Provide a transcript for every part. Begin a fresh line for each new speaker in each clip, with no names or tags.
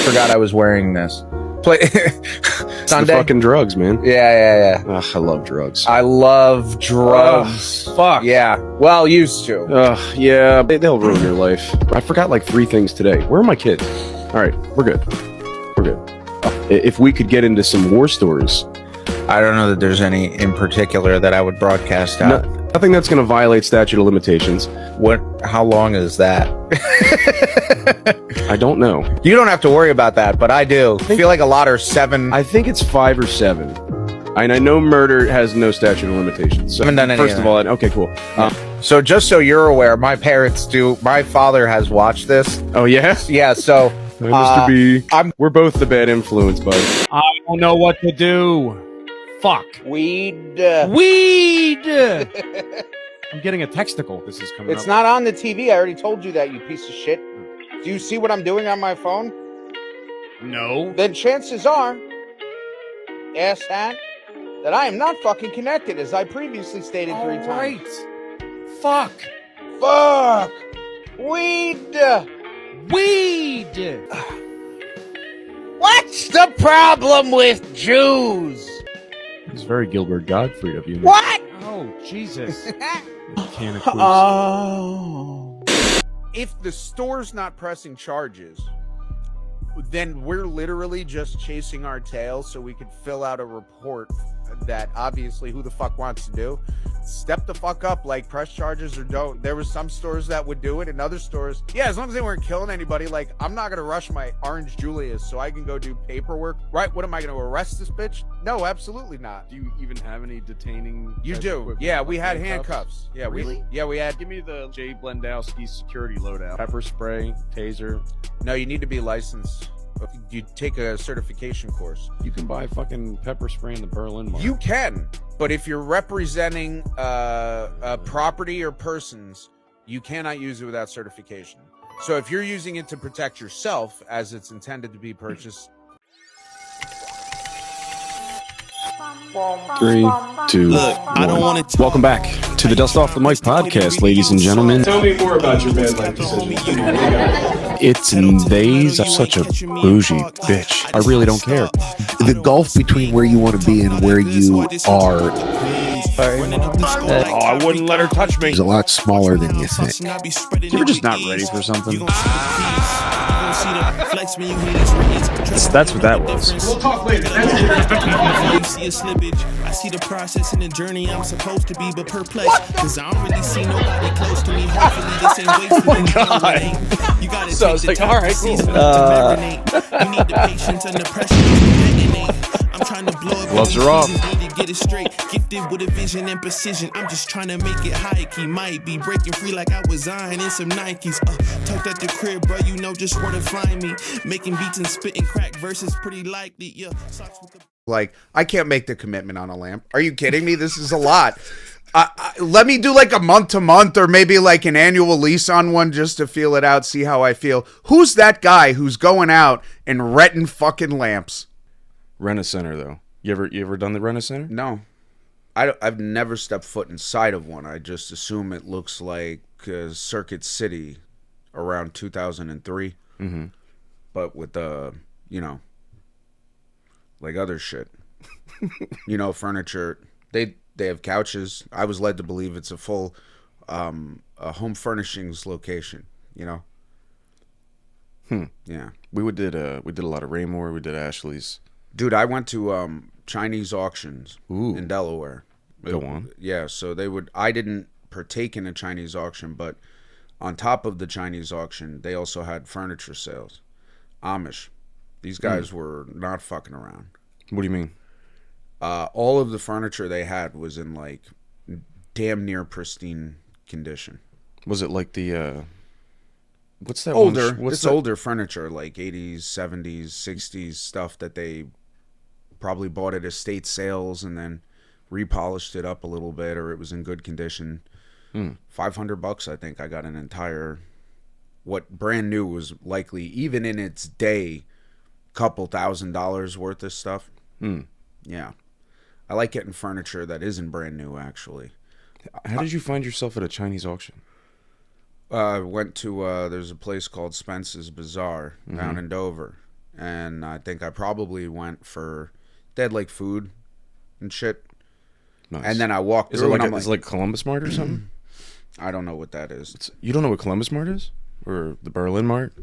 forgot I was wearing this.
It's the fucking drugs, man.
Yeah.
Ugh, I love drugs.
I love drugs.
Fuck.
Yeah. Well, used to.
Yeah, they'll ruin your life. I forgot like 3 things today. Where are my kids? All right, we're good. We're good. If we could get into some war stories.
I don't know that there's any in particular that I would broadcast out.
Nothing that's going to violate statute of limitations.
How long is that?
I don't know.
You don't have to worry about that, but I do. I feel like a lot are 7.
I think it's 5 or 7. And I know murder has no statute of limitations. So
I haven't done any
first of all, okay, cool.
So just so you're aware, my parents do. My father has watched this.
Oh, yeah?
Yeah, so...
Mr. B, we're both the bad influence, bud.
I don't know what to do. Fuck.
Weed.
I'm getting a texticle. This is coming
It's
up.
not on the TV. I already told you that, you piece of shit. Do you see what I'm doing on my phone?
No.
Then chances are, asshat, that I am not fucking connected, as I previously stated 3 times.
Right. Fuck.
Fuck. Weed. What's the problem with Jews?
It's very Gilbert Gottfried of you.
What?
Oh, Jesus.
Oh. If the store's not pressing charges, then we're literally just chasing our tail so we could fill out a report that obviously who the fuck wants to do. Step the fuck up, like press charges or don't. There was some stores that would do it and other stores, yeah, as long as they weren't killing anybody. Like, I'm not gonna rush my orange Julius so I can go do paperwork, right? What am I gonna arrest this bitch? No, absolutely not.
Do you even have any detaining?
You do. Yeah, we had handcuffs. Yeah,
really?
We had.
Give me the J. Blendowski security loadout. Pepper spray, taser.
No, you need to be licensed. You take a certification course.
You can buy fucking pepper spray in the Berlin Market.
You can, but if you're representing a property or persons, you cannot use it without certification. So if you're using it to protect yourself, as it's intended to be purchased.
3, 2,
Look, I don't want to.
Welcome back to the Dust Off the Mic podcast, ladies and gentlemen.
Tell me more about your bad life decisions. Come on, we got it.
It's they's such a bougie bitch. I really don't care.
The gulf between where you want to be and where you are
I wouldn't let her touch me.
is a lot smaller than you think.
You're just not ready for something. That's what that was.
We'll talk later.
I see the process and the journey I'm supposed to be, but perplexed, cause I don't really see nobody close to me. Hopefully this ain't wasted.
Oh my God.
You gotta
So I
take
was
the
like,
time
all right,
to
cool.
season it to marinate. You need the patience and the pressure to detonate. I'm trying to blow up.
Gloves are off.
Need to get it straight. Gifted with a vision and precision. I'm just trying to make it high key. Might be breaking free like I was Zion in some Nikes. Tucked at the crib, bro. You know just where to find me. Making beats and spitting crack verses pretty likely. Yeah. Socks with the
Like, I can't make the commitment on a lamp. Are you kidding me? This is a lot. Let me do like a month to month or maybe like an annual lease on one just to feel it out, see how I feel. Who's that guy who's going out and renting fucking lamps?
Rent-A-Center, though. You ever done the Rent-A-Center?
No. I've never stepped foot inside of one. I just assume it looks like Circuit City around 2003.
Mm-hmm.
But with the, like other shit. Furniture. They have couches. I was led to believe it's a full a home furnishings location, Yeah.
We did a lot of Raymore. We did Ashley's.
Dude, I went to Chinese auctions in Delaware.
Go on.
Yeah, so I didn't partake in a Chinese auction, but on top of the Chinese auction, they also had furniture sales. Amish. These guys were not fucking around.
What do you mean?
All of the furniture they had was in like damn near pristine condition.
Was it like the what's that
older?
One?
It's older furniture, like 80s, 70s, 60s stuff that they probably bought at estate sales and then repolished it up a little bit, or it was in good condition. $500, I think I got an entire. What brand new was likely, even in its day, couple $1,000s worth of stuff. Yeah. I like getting furniture that isn't brand new, actually.
How did you find yourself at a Chinese auction?
Went to, there's a place called Spence's Bazaar down in Dover. and I think I probably went for. They had like food and shit,
Nice.
and then I walked
Is
through.
it like
and I'm
is it like Columbus Mart or something?
I don't know what that is.
You don't know what Columbus Mart is, or the Berlin Mart?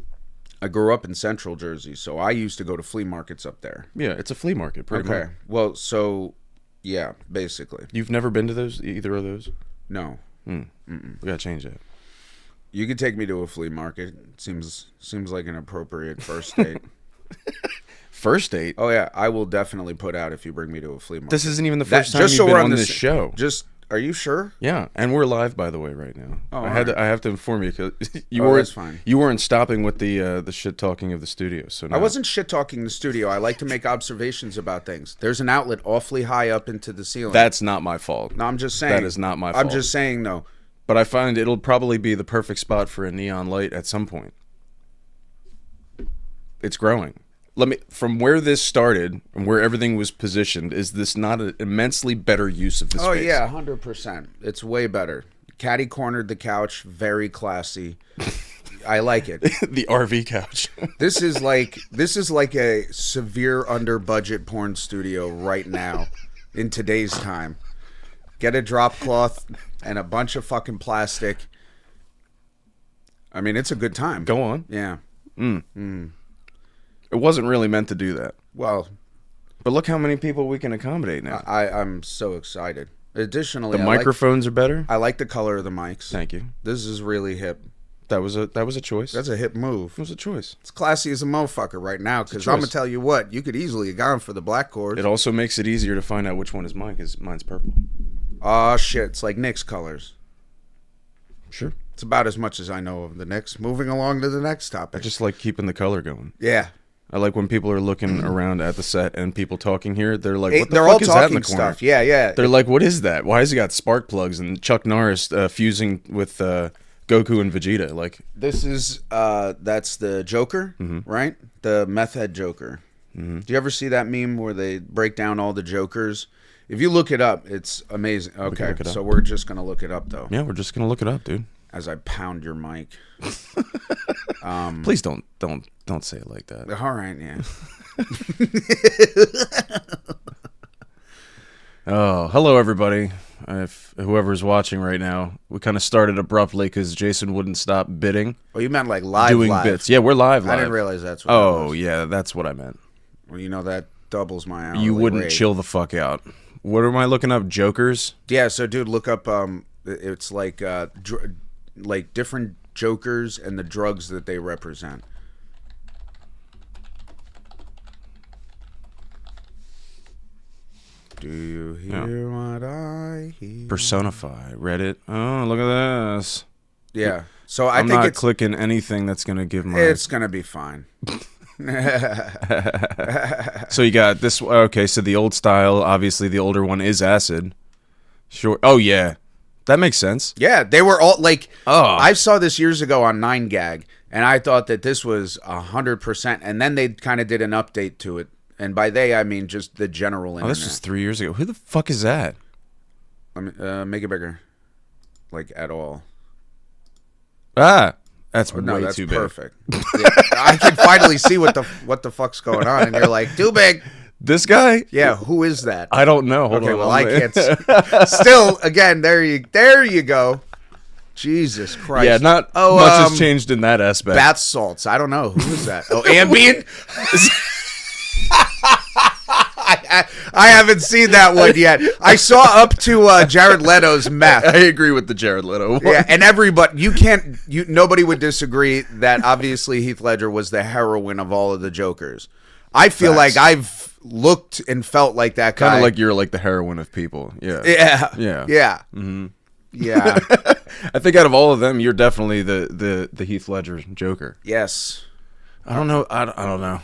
I grew up in Central Jersey, so I used to go to flea markets up there.
Yeah, it's a flea market. Pretty much.
Well, so yeah, basically,
You've never been to those either of those?
no.
We gotta change that.
You could take me to a flea market. Seems like an appropriate first date.
First date.
Oh yeah, I will definitely put out if you bring me to a flea market.
This isn't even the
That-
first time
just
you've
so
been
we're
on
on
this
the s-
show.
Just are you sure?
Yeah, and we're live by the way right now.
Oh,
I have to inform you because you
Oh,
weren't
that's fine.
you weren't stopping with the shit talking of the studio. So
I
now-
wasn't shit talking the studio. I like to make observations about things. There's an outlet awfully high up into the ceiling.
That's not my fault.
No, I'm just saying.
That is not my
I'm
fault.
just saying though.
But I find it'll probably be the perfect spot for a neon light at some point. It's growing. From where this started and where everything was positioned, is this not an immensely better use of the
Oh
space?
yeah, 100%. It's way better. Caddy cornered the couch, very classy. I like it.
The RV couch.
This is like a severe under budget porn studio right now in today's time. Get a drop cloth and a bunch of fucking plastic. I mean, it's a good time.
Go on.
Yeah.
It wasn't really meant to do that.
Well,
But look how many people we can accommodate now.
I'm so excited. Additionally,
The microphones are better.
I like the color of the mics.
Thank you.
This is really hip.
That was a choice.
That's a hip move.
It was a choice.
It's classy as a motherfucker right now, because
choice.
I'm gonna tell you what, you could easily have gone for the black chords.
It also makes it easier to find out which one is mine, because mine's purple.
Oh shit, it's like Knicks colors.
Sure.
It's about as much as I know of the Knicks. Moving along to the next topic.
I just like keeping the color going.
Yeah.
I like when people are looking around at the set and people talking here. They're like,
Hey,
"What the
they're
fuck
all
is that in
talking
the corner?"
stuff. Yeah, yeah.
They're like, "What is that? Why has he got spark plugs and Chuck Norris fusing with Goku and Vegeta?" Like,
This is that's the Joker, right? The meth head Joker. Do you ever see that meme where they break down all the Jokers? If you look it up, it's amazing. Okay,
look it up.
so we're just gonna look it up though.
yeah, we're just gonna look it up, dude.
As I pound your mic.
Please don't say it like that.
All right, yeah.
Oh, hello everybody. If whoever's watching right now, we kind of started abruptly because Jason wouldn't stop bidding,
Oh, you meant like live,
doing
live.
bits. Yeah, we're live.
I didn't realize that's what.
Oh
that was.
yeah, that's what I meant.
Well, you know that doubles my hourly
You wouldn't
rate.
chill the fuck out. What am I looking up? Jokers?
Yeah, so dude, look up. It's like like different Jokers and the drugs that they represent. Do you hear what I hear?
Personify. Reddit. Oh, look at this.
Yeah. So I
I'm
think
not
it's
clicking anything that's gonna give my.
it's gonna be fine.
So you got this. Okay, so the old style. Obviously, the older one is acid. Sure. Oh yeah, that makes sense.
Yeah, they were all like.
Oh.
I saw this years ago on 9gag, and I thought that this was 100%. And then they kind of did an update to it, and by they I mean just the general
Oh,
internet.
this was 3 years ago. Who the fuck is that?
Let me make it bigger, like at all.
Ah, that's
No,
way
that's
too big.
perfect. Yeah, I can finally see what the fuck's going on, and you're like, too big.
This guy?
Yeah, who is that?
I don't know. Hold
Okay,
on,
well
I'm
I
gonna-
can't. Still, again, there you go. Jesus Christ.
Yeah, not much has changed in that aspect.
Bath salts. I don't know who is that. Oh, Ambien. I haven't seen that one yet. I saw up to Jared Leto's meth.
I agree with the Jared Leto one.
Yeah, and nobody would disagree that obviously Heath Ledger was the heroine of all of the Jokers. I feel
Facts.
like I've looked and felt like that guy.
Kind of like you're like the heroine of people. Yeah.
Yeah.
Yeah.
Yeah. Mm-hmm. Yeah.
I think out of all of them, you're definitely the Heath Ledger Joker.
Yes.
I don't know. I don't know.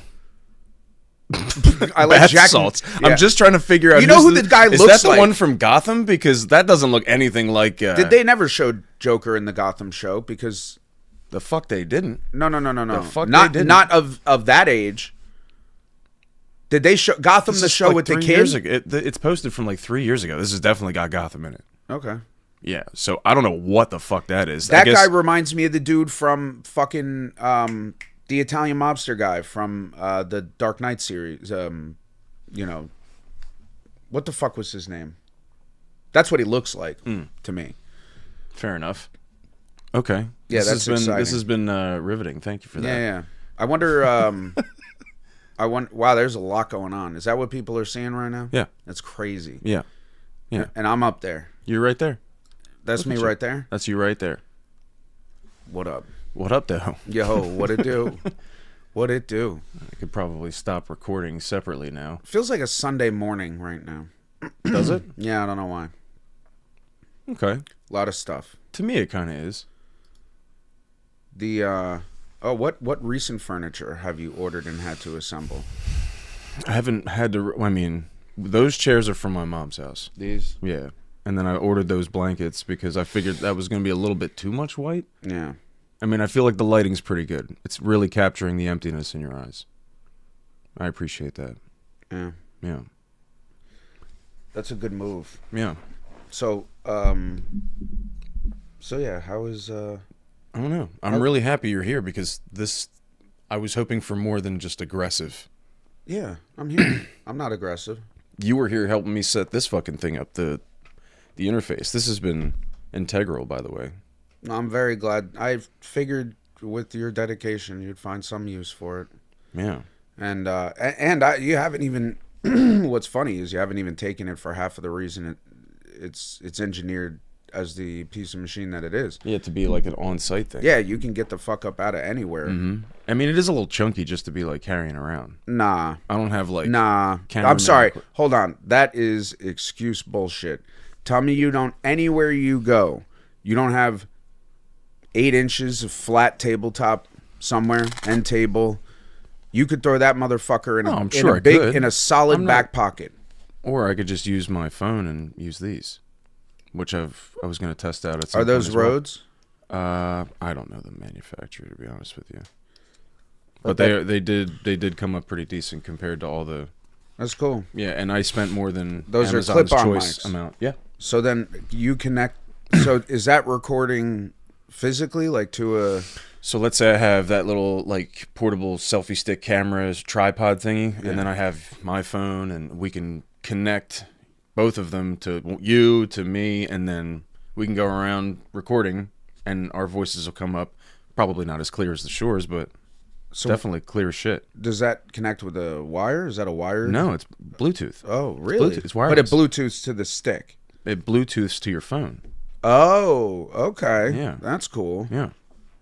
I like
Bath
Jack
salts.
Yeah.
I'm just trying to figure out.
You know
who's
who the guy
is
looks
that the
like?
one from Gotham? Because that doesn't look anything like.
Did they never show Joker in the Gotham show? Because
The fuck they didn't.
no.
The fuck
Not
they didn't.
not of that age. Did they show Gotham
This
the
is
show
like
with the
3
kid?
years ago. It's posted from like 3 years ago. This has definitely got Gotham in it.
Okay.
Yeah. So I don't know what the fuck that is.
That
I guess,
guy reminds me of the dude from fucking the The Italian mobster guy from the Dark Knight series. You know, what the fuck was his name? That's what he looks like to me.
Fair enough. Okay.
Yeah,
this
exciting.
This has been riveting. Thank you for that.
Yeah. I wonder. Wow, there's a lot going on. Is that what people are seeing right now?
Yeah.
That's crazy.
Yeah.
And I'm up there.
You're right there.
That's me right there.
That's you right there.
What up?
What up, though?
Yo, what it do? What it do?
I could probably stop recording separately now.
Feels like a Sunday morning right now.
Does it?
Yeah, I don't know why.
Okay.
A lot of stuff.
To me, it kind of is.
What recent furniture have you ordered and had to assemble?
I haven't had to. I mean, those chairs are from my mom's house.
These?
Yeah. And then I ordered those blankets because I figured that was going to be a little bit too much white.
Yeah.
I mean, I feel like the lighting's pretty good. It's really capturing the emptiness in your eyes. I appreciate that.
Yeah.
Yeah.
That's a good move.
Yeah.
So, yeah, how is
I don't know. I'm really happy you're here because I was hoping for more than just aggressive.
Yeah, I'm here. I'm not aggressive.
You were here helping me set this fucking thing up, the interface. This has been integral, by the way.
I'm very glad. I figured with your dedication, you'd find some use for it.
Yeah.
And you haven't even. What's funny is you haven't even taken it for half of the reason it's engineered as the piece of machine that it is.
Yeah, to be like an on-site thing.
Yeah, you can get the fuck up out of anywhere.
Mm-hmm. I mean, it is a little chunky just to be like carrying around.
Nah.
I don't have like.
Nah. I'm sorry. Hold on. That is excuse bullshit. Tell me you don't, anywhere you go, you don't have 8 inches of flat tabletop somewhere, end table. You could throw that motherfucker in a solid back pocket.
Or I could just use my phone and use these, which I was going to test out at some
Are those
point as well.
Rhodes?
I don't know the manufacturer, to be honest with you. But they did come up pretty decent compared to all the.
That's cool.
Yeah, and I spent more than
those
Amazon's
are clip-on
choice
mics.
amount. Yeah.
So then you connect. So is that recording physically, like to a?
So let's say I have that little like portable selfie stick camera tripod thingy, and then I have my phone, and we can connect both of them to you, to me, and then we can go around recording, and our voices will come up. Probably not as clear as the Shores, but definitely clear as shit.
Does that connect with a wire? Is that a wire?
No, it's Bluetooth.
Oh, really?
It's wireless.
But it Bluetooths to the stick.
It Bluetooths to your phone.
Oh, okay.
Yeah.
That's cool.
Yeah.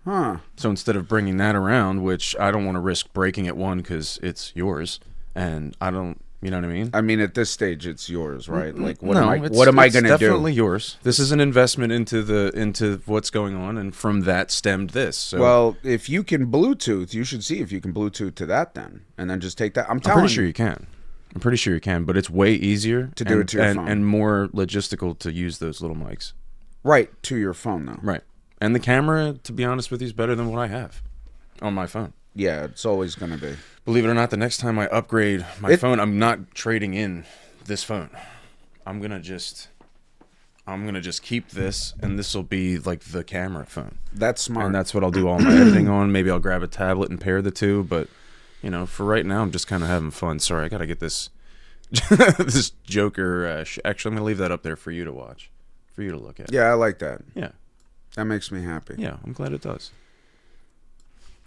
Huh.
So instead of bringing that around, which I don't want to risk breaking it, one, because it's yours, and I don't, you know what I mean?
I mean, at this stage, it's yours, right? Like, what
No,
am I going to do?
It's definitely yours. This is an investment into what's going on, and from that stemmed this. So.
Well, if you can Bluetooth, you should see if you can Bluetooth to that then, and then just take that. I'm
pretty sure you can. I'm pretty sure you can, but it's way easier
to do it to your phone
and more logistical to use those little mics.
Right, to your phone though.
Right. And the camera, to be honest with you, is better than what I have on my phone.
Yeah, it's always going to be.
Believe it or not, the next time I upgrade my phone, I'm not trading in this phone. I'm gonna just keep this, and this will be like the camera phone.
That's smart.
And that's what I'll do all my editing on. Maybe I'll grab a tablet and pair the two. But you know, for right now, I'm just kind of having fun. Sorry, I gotta get this this Joker. Actually, I'm gonna leave that up there for you to watch, for you to look at.
Yeah, I like that.
Yeah.
That makes me happy.
Yeah, I'm glad it does.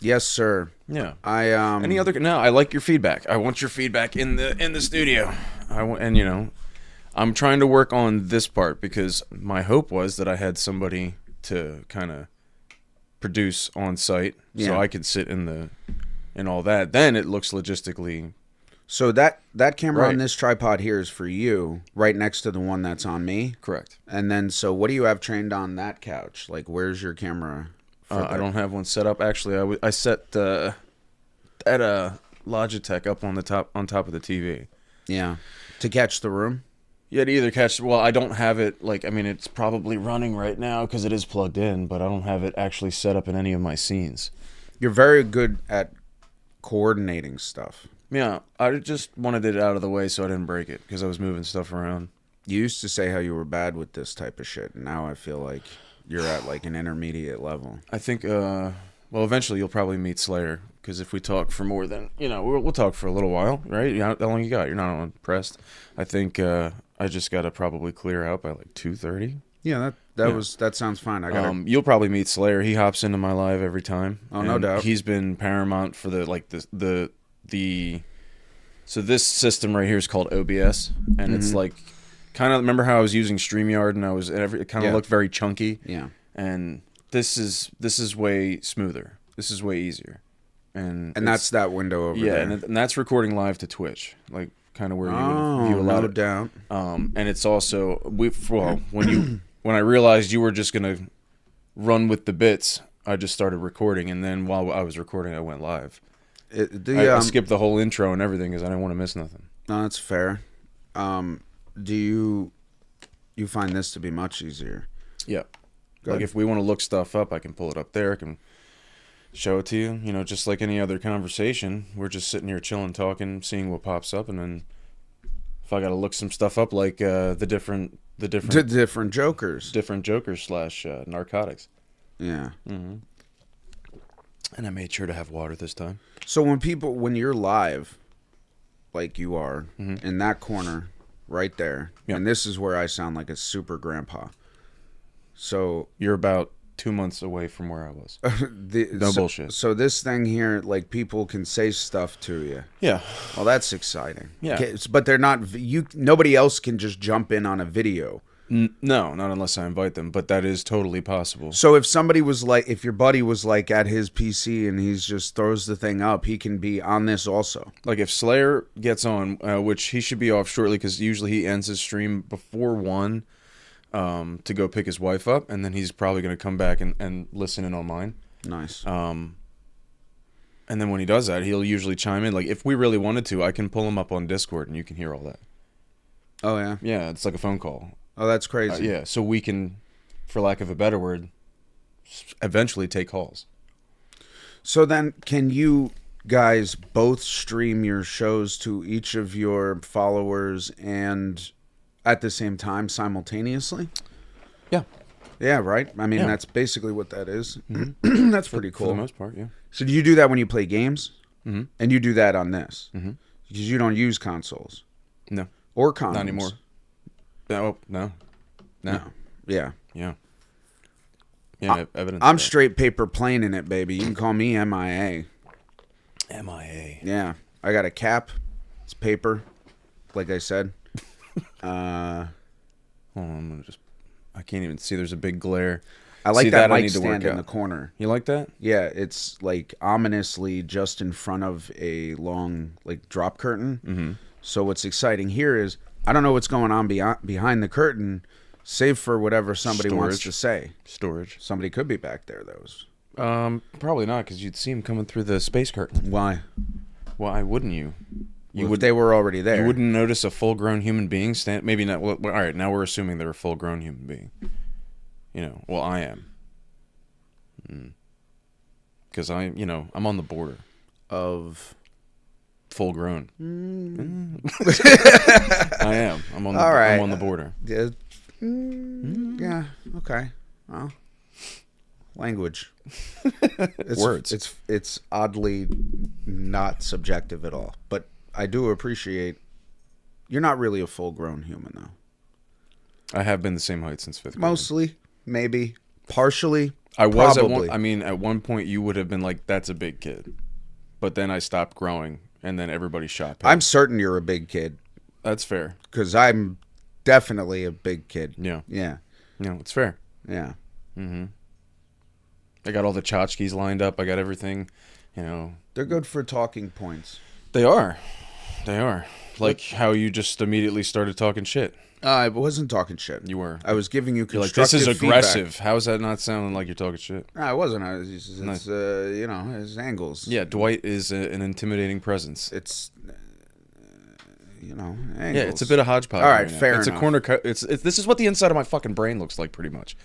Yes, sir.
Yeah.
I
like your feedback. I want your feedback in the studio. And you know, I'm trying to work on this part because my hope was that I had somebody to kind of produce on site so I could sit in all that. Then it looks logistically.
So that camera
Right.
on this tripod here is for you, right next to the one that's on me.
Correct.
And then, so what do you have trained on that couch? Like, where's your camera?
I don't have one set up. Actually, I set that Logitech up on top of the TV.
Yeah, to catch the room.
Yeah, to either catch. Well, I don't have it it's probably running right now because it is plugged in, but I don't have it actually set up in any of my scenes.
You're very good at coordinating stuff.
Yeah, I just wanted it out of the way so I didn't break it because I was moving stuff around.
You used to say how you were bad with this type of shit, and now I feel like you're at like an intermediate level.
I think Well, eventually you'll probably meet Slayer, because if we talk for more than, we'll talk for a little while, right? How long you got? You're not unpressed. I think I just got to probably clear out by like 2:30.
Yeah, that sounds fine. I got
You'll probably meet Slayer. He hops into my live every time.
Oh, no doubt.
He's been paramount for so this system right here is called OBS, and it's like kind of, remember how I was using StreamYard and it kind of looked very chunky.
Yeah.
And this is way smoother. This is way easier. And
that's that window over there.
Yeah, and that's recording live to Twitch, like kind of where you would view a lot
no doubt.
And it's also when I realized you were just gonna run with the bits, I just started recording, and then while I was recording, I went live. I skipped the whole intro and everything because I didn't want to miss nothing.
No, that's fair. Do you find this to be much easier?
Yeah.
Good.
Like if we want to look stuff up, I can pull it up there. I can show it to you. You know, just like any other conversation, we're just sitting here chilling, talking, seeing what pops up, and then if I got to look some stuff up, like the different
jokers,
/ narcotics.
Yeah.
Mm-hmm. And I made sure to have water this time.
So when you're live, like you are in that corner right there, and this is where I sound like a super grandpa. So
you're about 2 months away from where I was. No bullshit.
So this thing here, like people can say stuff to you.
Yeah.
Well, that's exciting.
Yeah.
Okay, but they're not. Nobody else can just jump in on a video.
No, not unless I invite them. But that is totally possible.
So if somebody was like, if your buddy was like at his PC and he's just throws the thing up, he can be on this also.
Like if Slayer gets on, which he should be off shortly because usually he ends his stream before 1. To go pick his wife up, and then he's probably going to come back and listen in on mine.
Nice.
And then when he does that, he'll usually chime in. Like, if we really wanted to, I can pull him up on Discord, and you can hear all that.
Oh, yeah?
Yeah, it's like a phone call.
Oh, that's crazy.
Yeah, so we can, for lack of a better word, eventually take calls.
So then, can you guys both stream your shows to each of your followers and at the same time simultaneously?
Yeah.
Yeah, right? I mean, that's basically what that is. Mm-hmm. That's pretty cool.
For the most part, yeah.
So do you do that when you play games?
Mm-hmm.
And you do that on this?
Mm-hmm.
Because you don't use consoles?
No.
Or consoles?
Not anymore. No.
Yeah.
Yeah. Yeah, evidence.
I'm straight paper plane in it, baby. You can call me MIA.
MIA.
Yeah. I got a cap. It's paper, like I said.
Hold on, I'm gonna I can't even see. There's a big glare.
I like that
I
mic
need to
stand
work
in the
out.
corner.
You like that?
Yeah, it's like ominously just in front of a long like drop curtain. Mm-hmm. So what's exciting here is I don't know what's going on behind the curtain, save for whatever somebody wants to say.
Storage.
Somebody could be back there, though.
Probably not, because you'd see him coming through the space curtain.
Why?
Why wouldn't you?
If they were already there.
You wouldn't notice a full-grown human being stand. Maybe not. Well, all right, now we're assuming they're a full-grown human being. Well, I am. Because I'm on the border
of
full-grown. I am. I'm on the border.
Yeah. Yeah. Okay. Well, language.
Words.
It's oddly not subjective at all, but I do appreciate you're not really a full-grown human, though.
I have been the same height since 5th grade.
Mostly, maybe, partially.
I was
probably.
at one point you would have been like, "That's a big kid," but then I stopped growing, and then everybody shot past.
I'm certain you're a big kid.
That's fair.
Because I'm definitely a big kid.
Yeah.
Yeah.
Yeah, it's fair.
Yeah.
Mm-hmm. I got all the tchotchkes lined up. I got everything.
They're good for talking points.
They are. Like how you just immediately started talking shit.
I wasn't talking shit.
You were.
I was giving you constructive
this is aggressive.
feedback.
How is that not sounding like you're talking shit?
No, I wasn't. It's his angles.
Yeah, Dwight is an intimidating presence.
It's angles.
Yeah, it's a bit of hodgepodge.
All right, fair
It's
enough.
a corner cut. It's this is what the inside of my fucking brain looks like, pretty much.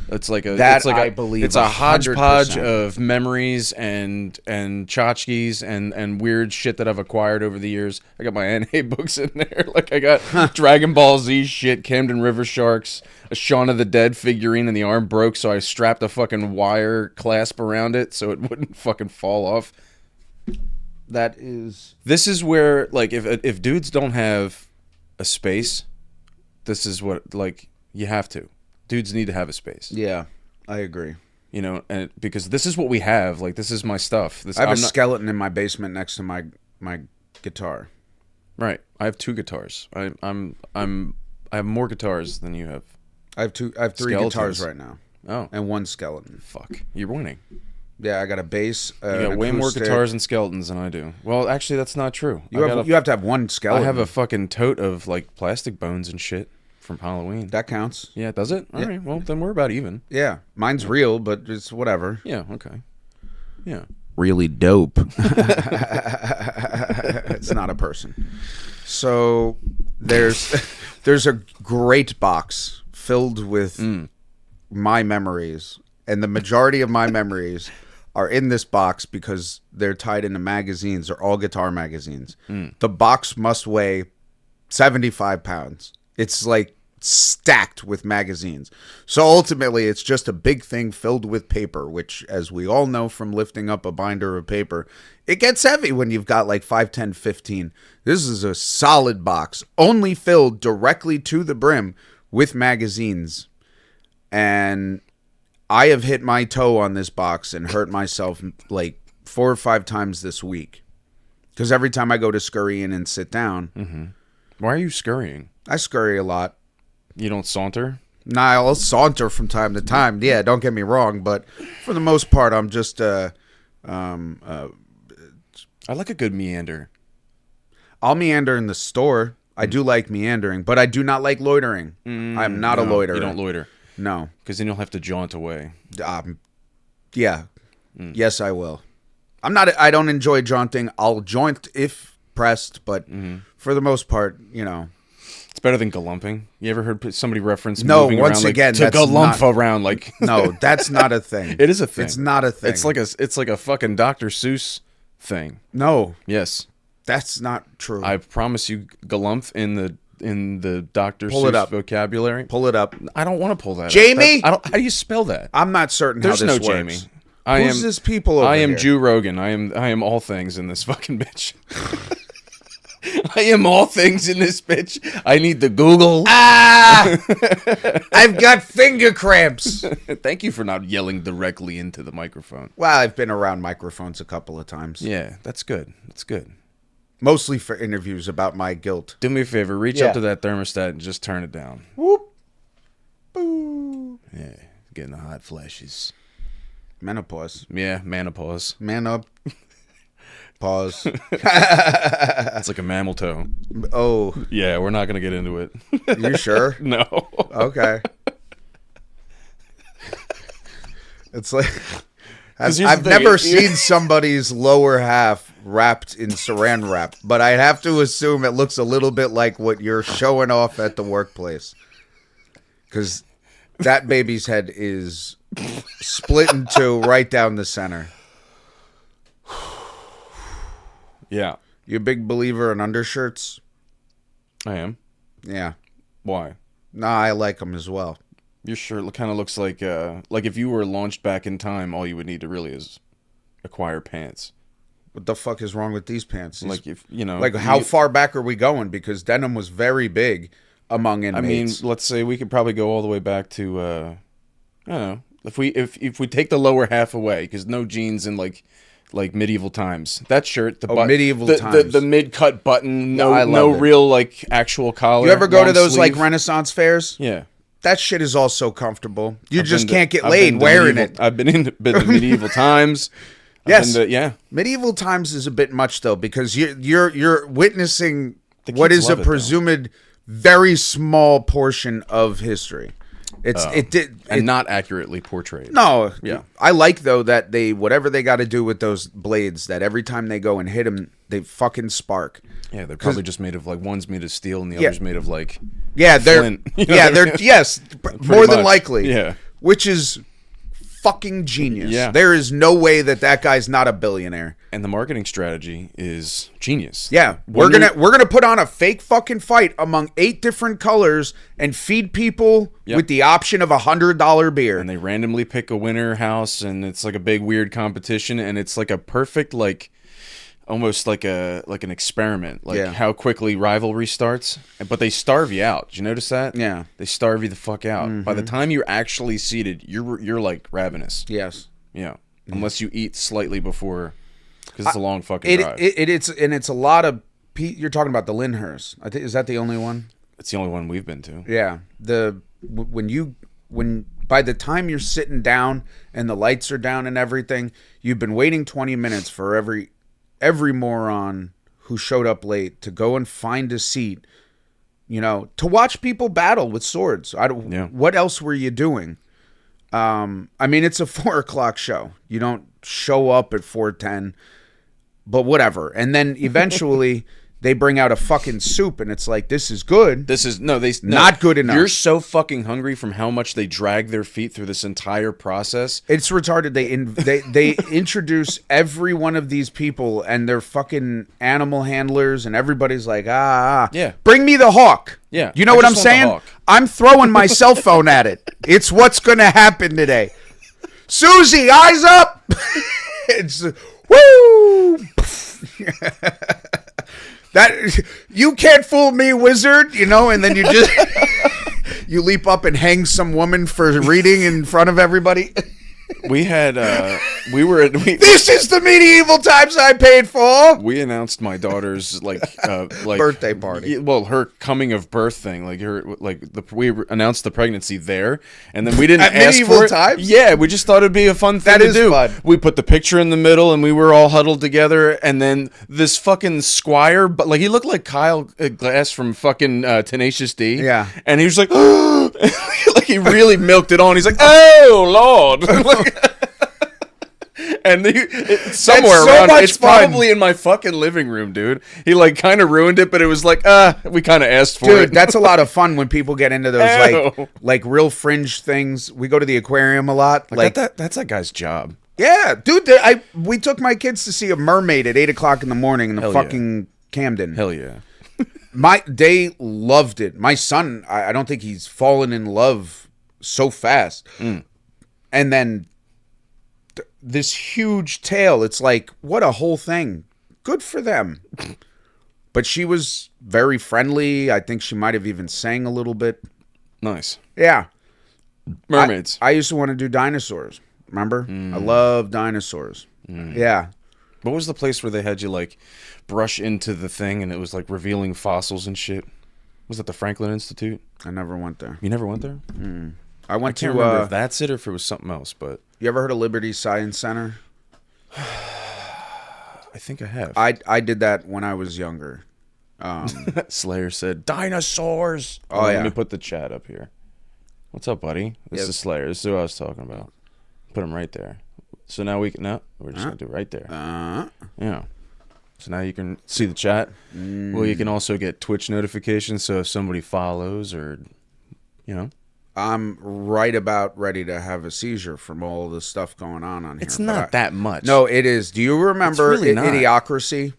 It's like a
That
it's like
I believe
it's a hodgepodge
100%.
of memories and tchotchkes and weird shit that I've acquired over the years. I got my NA books in there. Like I got Dragon Ball Z shit, Camden River Sharks, a Shaun of the Dead figurine, and the arm broke, so I strapped a fucking wire clasp around it so it wouldn't fucking fall off. This is where, like, if dudes don't have a space, this is what, like, you have to. Dudes need to have a space.
Yeah, I agree.
And because this is what we have. Like, this is my stuff.
I have a skeleton in my basement next to my guitar.
Right. I have 2 guitars. I have more guitars than you have.
I have 3
Skeletons.
guitars right now.
Oh,
And 1 skeleton.
fuck! You're winning.
Yeah, I got a bass.
You got way more guitars and skeletons than I do. Well, actually, that's not true.
You have to have 1 skeleton.
I have a fucking tote of like plastic bones and shit from Halloween.
That counts.
Yeah, does it? All right. Well, then we're about even.
Yeah, mine's real, but it's whatever.
Yeah. Okay. Yeah.
Really dope. It's not a person. So there's a great box filled with my memories, and the majority of my memories are in this box because they're tied into magazines. They're all guitar magazines. The box must weigh 75 pounds. It's like stacked with magazines. So ultimately, it's just a big thing filled with paper, which, as we all know from lifting up a binder of paper, it gets heavy when you've got like 5, 10, 15. This is a solid box, only filled directly to the brim with magazines. And I have hit my toe on this box and hurt myself like 4 or 5 times this week. Because every time I go to scurry in and sit down.
Why are you scurrying?
I scurry a lot.
You don't saunter?
Nah, I'll saunter from time to time. Yeah, don't get me wrong, but for the most part, I'm just
I like a good meander.
I'll meander in the store. I do like meandering, but I do not like loitering. I'm not a loiterer.
You don't loiter.
No.
Because then you'll have to jaunt away.
Yeah. Yes, I will. I don't enjoy jaunting. I'll jaunt if pressed, but for the most part,
It's better than galumping. You ever heard somebody reference
No,
moving
once
around,
again,
to
that's
galump
not-
around like
no, that's not a thing.
It is a thing.
It's not a thing.
It's like a fucking Dr. Seuss thing.
No,
Yes.
that's not true.
I promise you galumph in the Dr.
Pull it
Seuss
up.
vocabulary.
Pull it up.
I don't want to pull that
Jamie?
up. How do you spell that?
I'm not certain
There's
how
no
this works.
Jamie. I
Who's
am
this people over
I am
here?
Jew Rogan. I am all things in this fucking bitch. I am all things in this bitch. I need the Google.
I've got finger cramps.
Thank you for not yelling directly into the microphone.
Well, I've been around microphones a couple of times.
Yeah, that's good. That's good.
Mostly for interviews about my guilt.
Do me a favor. Reach
Yeah.
up to that thermostat and just turn it down.
Whoop. Boo.
Yeah, getting the hot flashes.
Menopause.
Yeah, menopause.
Man up. Pause.
That's like a mammal toe.
Oh,
Yeah, we're not going to get into it.
you sure?
No.
Okay. It's like
'Cause here's
I've
the thing,
never
it-
seen somebody's lower half wrapped in saran wrap, but I have to assume it looks a little bit like what you're showing off at the workplace. Because that baby's head is split in two right down the center.
Yeah,
You a big believer in undershirts?
I am.
Yeah.
Why?
Nah, I like them as well.
Your shirt kind of looks like if you were launched back in time, all you would need to really is acquire pants.
What the fuck is wrong with these pants? These-
Like if you know,
like how far back are we going? Because denim was very big among
I mean,
inmates.
let's say we could probably go all the way back to I don't know, if we take the lower half away, because no jeans in like medieval times. That shirt,
medieval
the
times.
the mid cut button,
I love
no
it.
real like actual collar.
You ever go to
long
those like
sleeve.
Renaissance fairs?
Yeah.
That shit is all so comfortable. You
I've
just
been to-
can't get
I've
laid
been to
wearing
medieval-
it.
I've been to medieval times. I've
Yes.
been to- yeah.
Medieval times is a bit much though, because you're witnessing
The
what
kids
is a
love it, though.
presumed very small portion of history.
and not accurately portrayed.
No,
Yeah.
I like though that they whatever they got to do with those blades, that every time they go and hit them, they fucking spark.
Yeah, they're probably just made of like one's made of steel and the
Yeah.
other's made of like
Yeah, they're
flint. You know
yeah,
what I
they're
mean?
yes, more than
much.
likely.
Yeah.
Which is fucking genius.
Yeah.
There is no way that guy's not a billionaire.
And the marketing strategy is genius.
Yeah, we're gonna put on a fake fucking fight among 8 different colors and feed people
Yep.
with the option of $100 beer.
And they randomly pick a winner house, and it's like a big weird competition, and it's like a perfect like almost like an experiment, like
Yeah.
how quickly rivalry starts. But they starve you out. Did you notice that?
Yeah.
They starve you the fuck out. By the time you're actually seated, you're like ravenous.
Yes,
Yeah. Unless you eat slightly before, because it's a long fucking drive.
it's a lot of. You're talking about the Lyndhurst. I think is that the only one?
It's the only one we've been to.
Yeah, when by the time you're sitting down and the lights are down and everything, you've been waiting 20 minutes for every moron who showed up late to go and find a seat, to watch people battle with swords.
Yeah.
What else were you doing? I mean, it's a 4:00 show. You don't show up at 4:10, but whatever. And then eventually they bring out a fucking soup, and it's like, this is good.
This is
Not good enough.
You're so fucking hungry from how much they drag their feet through this entire process.
It's retarded. They introduce every one of these people and their fucking animal handlers, and everybody's like,
Yeah.
bring me the hawk.
Yeah,
You know
I
what I'm
just want the
saying?
hawk.
I'm throwing my cell phone at it. It's what's going to happen today. Susie, eyes up. It's woo. That you can't fool me, wizard. And then you just you leap up and hang some woman for reading in front of everybody.
We had
This is the medieval times I paid for.
we announced my daughter's like
Birthday party.
Well, her coming of birth thing, we announced the pregnancy there, and then we didn't
At
ask
medieval
for it.
times?
Yeah, we just thought it'd be a fun thing
That
to
is
do.
fun.
We put the picture in the middle, and we were all huddled together, and then this fucking squire, but like he looked like Kyle Glass from fucking Tenacious D.
Yeah.
And he was like, like he really milked it on. He's like, oh Lord. And somewhere
so
around,
much
it's
fun.
probably in my fucking living room, dude. He like kind of ruined it, but it was like, we kind of asked for
Dude,
it.
that's a lot of fun when people get into those
Ew.
like real fringe things. We go to the aquarium a lot. Like,
that's that guy's job.
yeah, dude. We took my kids to see a mermaid at 8:00 in the morning in the
Hell yeah.
fucking Camden.
Hell yeah.
They loved it. My son, I don't think he's fallen in love so fast. And then this huge tail. It's like, what a whole thing. Good for them. But she was very friendly. I think she might have even sang a little bit.
Nice.
Yeah.
Mermaids.
I used to want to do dinosaurs. Remember? I love dinosaurs. Yeah.
What was the place where they had you like brush into the thing and it was like revealing fossils and shit? Was that the Franklin Institute?
I never went there.
You never went there?
I went
I can't
to,
remember if that's it or if it was something else, but
you ever heard of Liberty Science Center?
I think I have.
I did that when I was younger.
Slayer said, dinosaurs!
Oh, yeah.
Let me put the chat up here. What's up, buddy? This
Yep.
is Slayer. This is who I was talking about. Put him right there. So now we're just going to do it right there. Yeah. So now you can see the chat. Well, you can also get Twitch notifications, so if somebody follows or,
I'm right about ready to have a seizure from all the stuff going on here.
It's not that much.
No, it is. Do you remember
really not.
Idiocracy?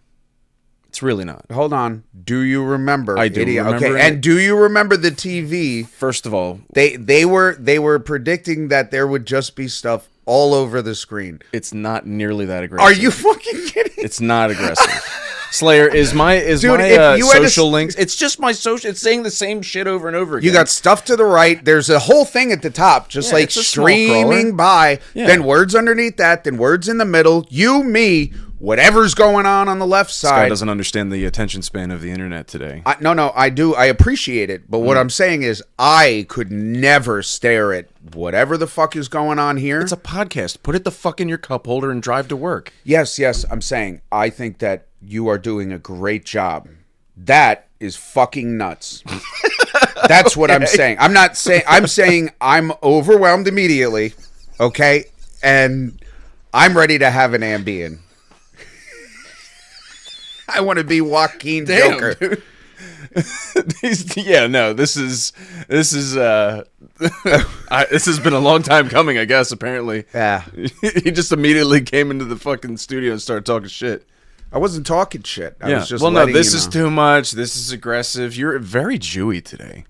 It's really not.
Hold on. Do you remember?
I do remember
Okay,
it.
and do you remember the TV?
First of all,
They were predicting that there would just be stuff all over the screen.
it's not nearly that aggressive.
Are you fucking kidding?
It's not aggressive. Slayer is my
Dude, if you had to-
social links. It's just my social. It's saying the same shit over and over again.
You got stuff to the right. There's a whole thing at the top, just
Yeah,
like
it's a small
streaming
crawler.
by.
Yeah.
Then words underneath that. Then words in the middle. You, me, whatever's going on the left
This guy
side.
doesn't understand the attention span of the internet today.
No, I do. I appreciate it. But what I'm saying is, I could never stare at whatever the fuck is going on here.
It's a podcast. Put it the fuck in your cup holder and drive to work.
Yes, I'm saying, I think that you are doing a great job. That is fucking nuts. That's what I'm saying. I'm saying I'm overwhelmed immediately. Okay, and I'm ready to have an Ambien. I want to be Joaquin Joker.
Dude. This has been a long time coming, I guess. Apparently,
Yeah,
he just immediately came into the fucking studio and started talking shit.
I wasn't talking shit. I was just
well, no,
letting
this
you
is
know.
too much. This is aggressive. You're very Jewy today.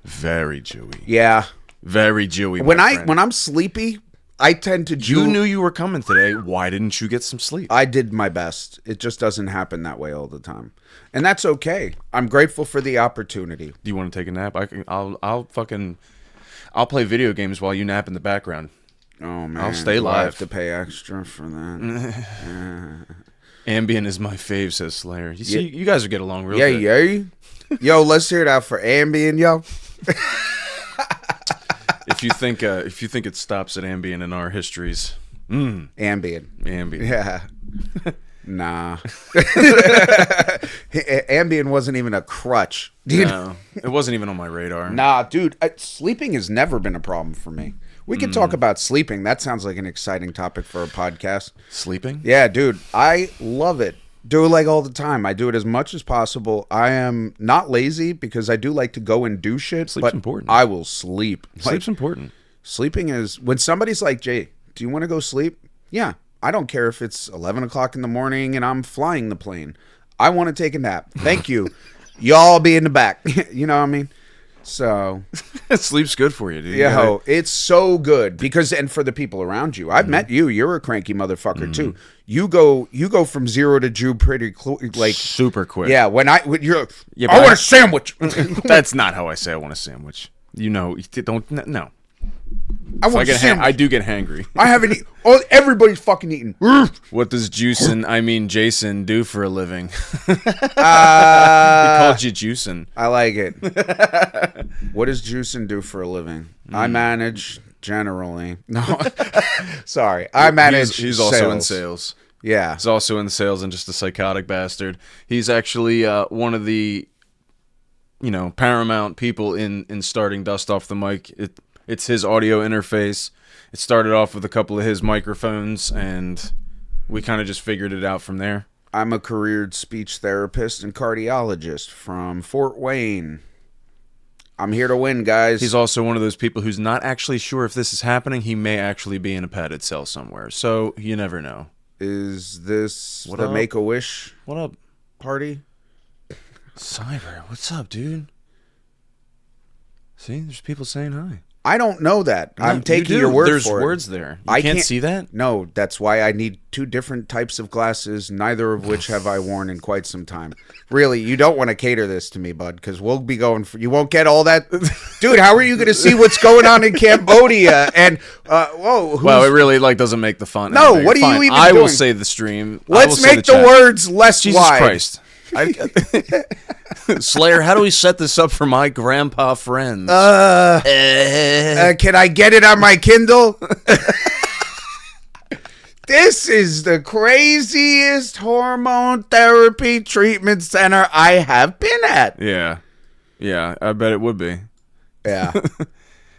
Very Jewy.
Yeah.
Very Jewy.
When
my friend.
I'm sleepy, I tend to.
You knew you were coming today. Why didn't you get some sleep?
I did my best. It just doesn't happen that way all the time, and that's okay. I'm grateful for the opportunity.
Do you want to take a nap? I'll play video games while you nap in the background.
Oh man,
I'll stay
do I have
live.
to pay extra for that.
Ambien is my fave, says Slayer. You see, you guys would get along real
Yeah,
good.
yeah. Yo, let's hear it out for Ambien, yo.
If you think it stops at Ambien in our histories,
Ambien.
Ambien.
Yeah. Nah. Ambien wasn't even a crutch. Dude.
No, it wasn't even on my radar.
Nah, dude. Sleeping has never been a problem for me. We can talk about sleeping. That sounds like an exciting topic for a podcast.
Sleeping?
Yeah, dude. I love it. Do it like all the time. I do it as much as possible. I am not lazy because I do like to go and do shit.
Sleep's
but
important.
I will sleep.
Sleep's important.
Sleeping is when somebody's like, Jay, do you want to go sleep? Yeah. I don't care if it's 11 o'clock in the morning and I'm flying the plane. I want to take a nap. Thank you. Y'all be in the back. You know what I mean? So
Sleep's good for you, dude.
yeah, ho, it's so good because and for the people around you. I've met you. You're a cranky motherfucker too. You go from zero to Jew pretty like
super quick.
yeah. When you're
Yeah,
I
but
want a sandwich.
That's not how I say I want a sandwich. You know, don't no.
I want a sandwich.
I do get hangry.
I haven't eaten. Oh, everybody's fucking eating.
What does Jason do for a living? He
Uh,
called you Juicin.
I like it. What does Juicin do for a living? I manage generally. No, sorry. I manage.
He's also in sales.
Yeah.
He's also in sales and just a psychotic bastard. He's actually one of the, paramount people in starting Dust Off the Mic. It's his audio interface. It started off with a couple of his microphones, and we kind of just figured it out from there.
I'm a careered speech therapist and cardiologist from Fort Wayne. I'm here to win, guys.
He's also one of those people who's not actually sure if this is happening. He may actually be in a padded cell somewhere, so you never know.
Is this
What
the
up?
Make-A-Wish
What up,
party?
Cyber? What's up, dude? See, there's people saying hi.
I don't know that.
No,
I'm taking
you do.
your word
There's
for it.
words there. You
I
can't
can't
see that?
No, that's why I need two different types of glasses, neither of which have I worn in quite some time. Really, you don't want to cater this to me, bud, because we'll be going for. You won't get all that, dude. How are you going to see what's going on in Cambodia? And whoa,
Well, it really doesn't make the font.
No,
any bigger.
what are you
Fine.
even
I will
doing?
say the stream. I
Let's
will say
make the
chat.
words less
Jesus
wide.
Christ. Slayer, how do we set this up for my grandpa friends?
Can I get it on my Kindle? This is the craziest hormone therapy treatment center I have been at.
Yeah, I bet it would be.
Yeah.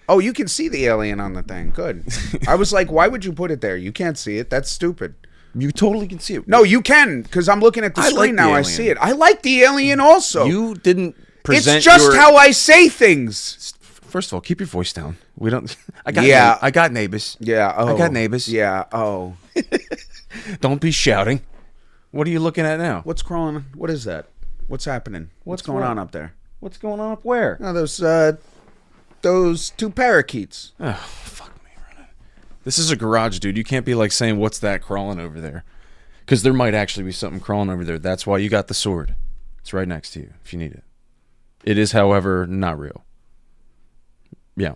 Oh, you can see the alien on the thing. Good. I was like, why would you put it there? You can't see it. That's stupid.
You totally can see it.
No, you can, because I'm looking at the
I
screen
like the
now. I
alien.
see it. I like the alien also.
You didn't present.
It's just
your...
how I say things.
First of all, keep your voice down. We don't. I got.
Yeah.
I got neighbors.
Yeah. Oh.
I got neighbors.
Yeah. Oh.
Don't be shouting. What are you looking at now?
What's crawling? What is that? What's happening? What's going
what?
on up there?
What's going on up where?
Oh, those two parakeets.
Oh, fuck me, Renan. This is a garage, dude. You can't be like saying, "What's that crawling over there?" Because there might actually be something crawling over there. That's why you got the sword. It's right next to you if you need it. It is, however, not real. Yeah.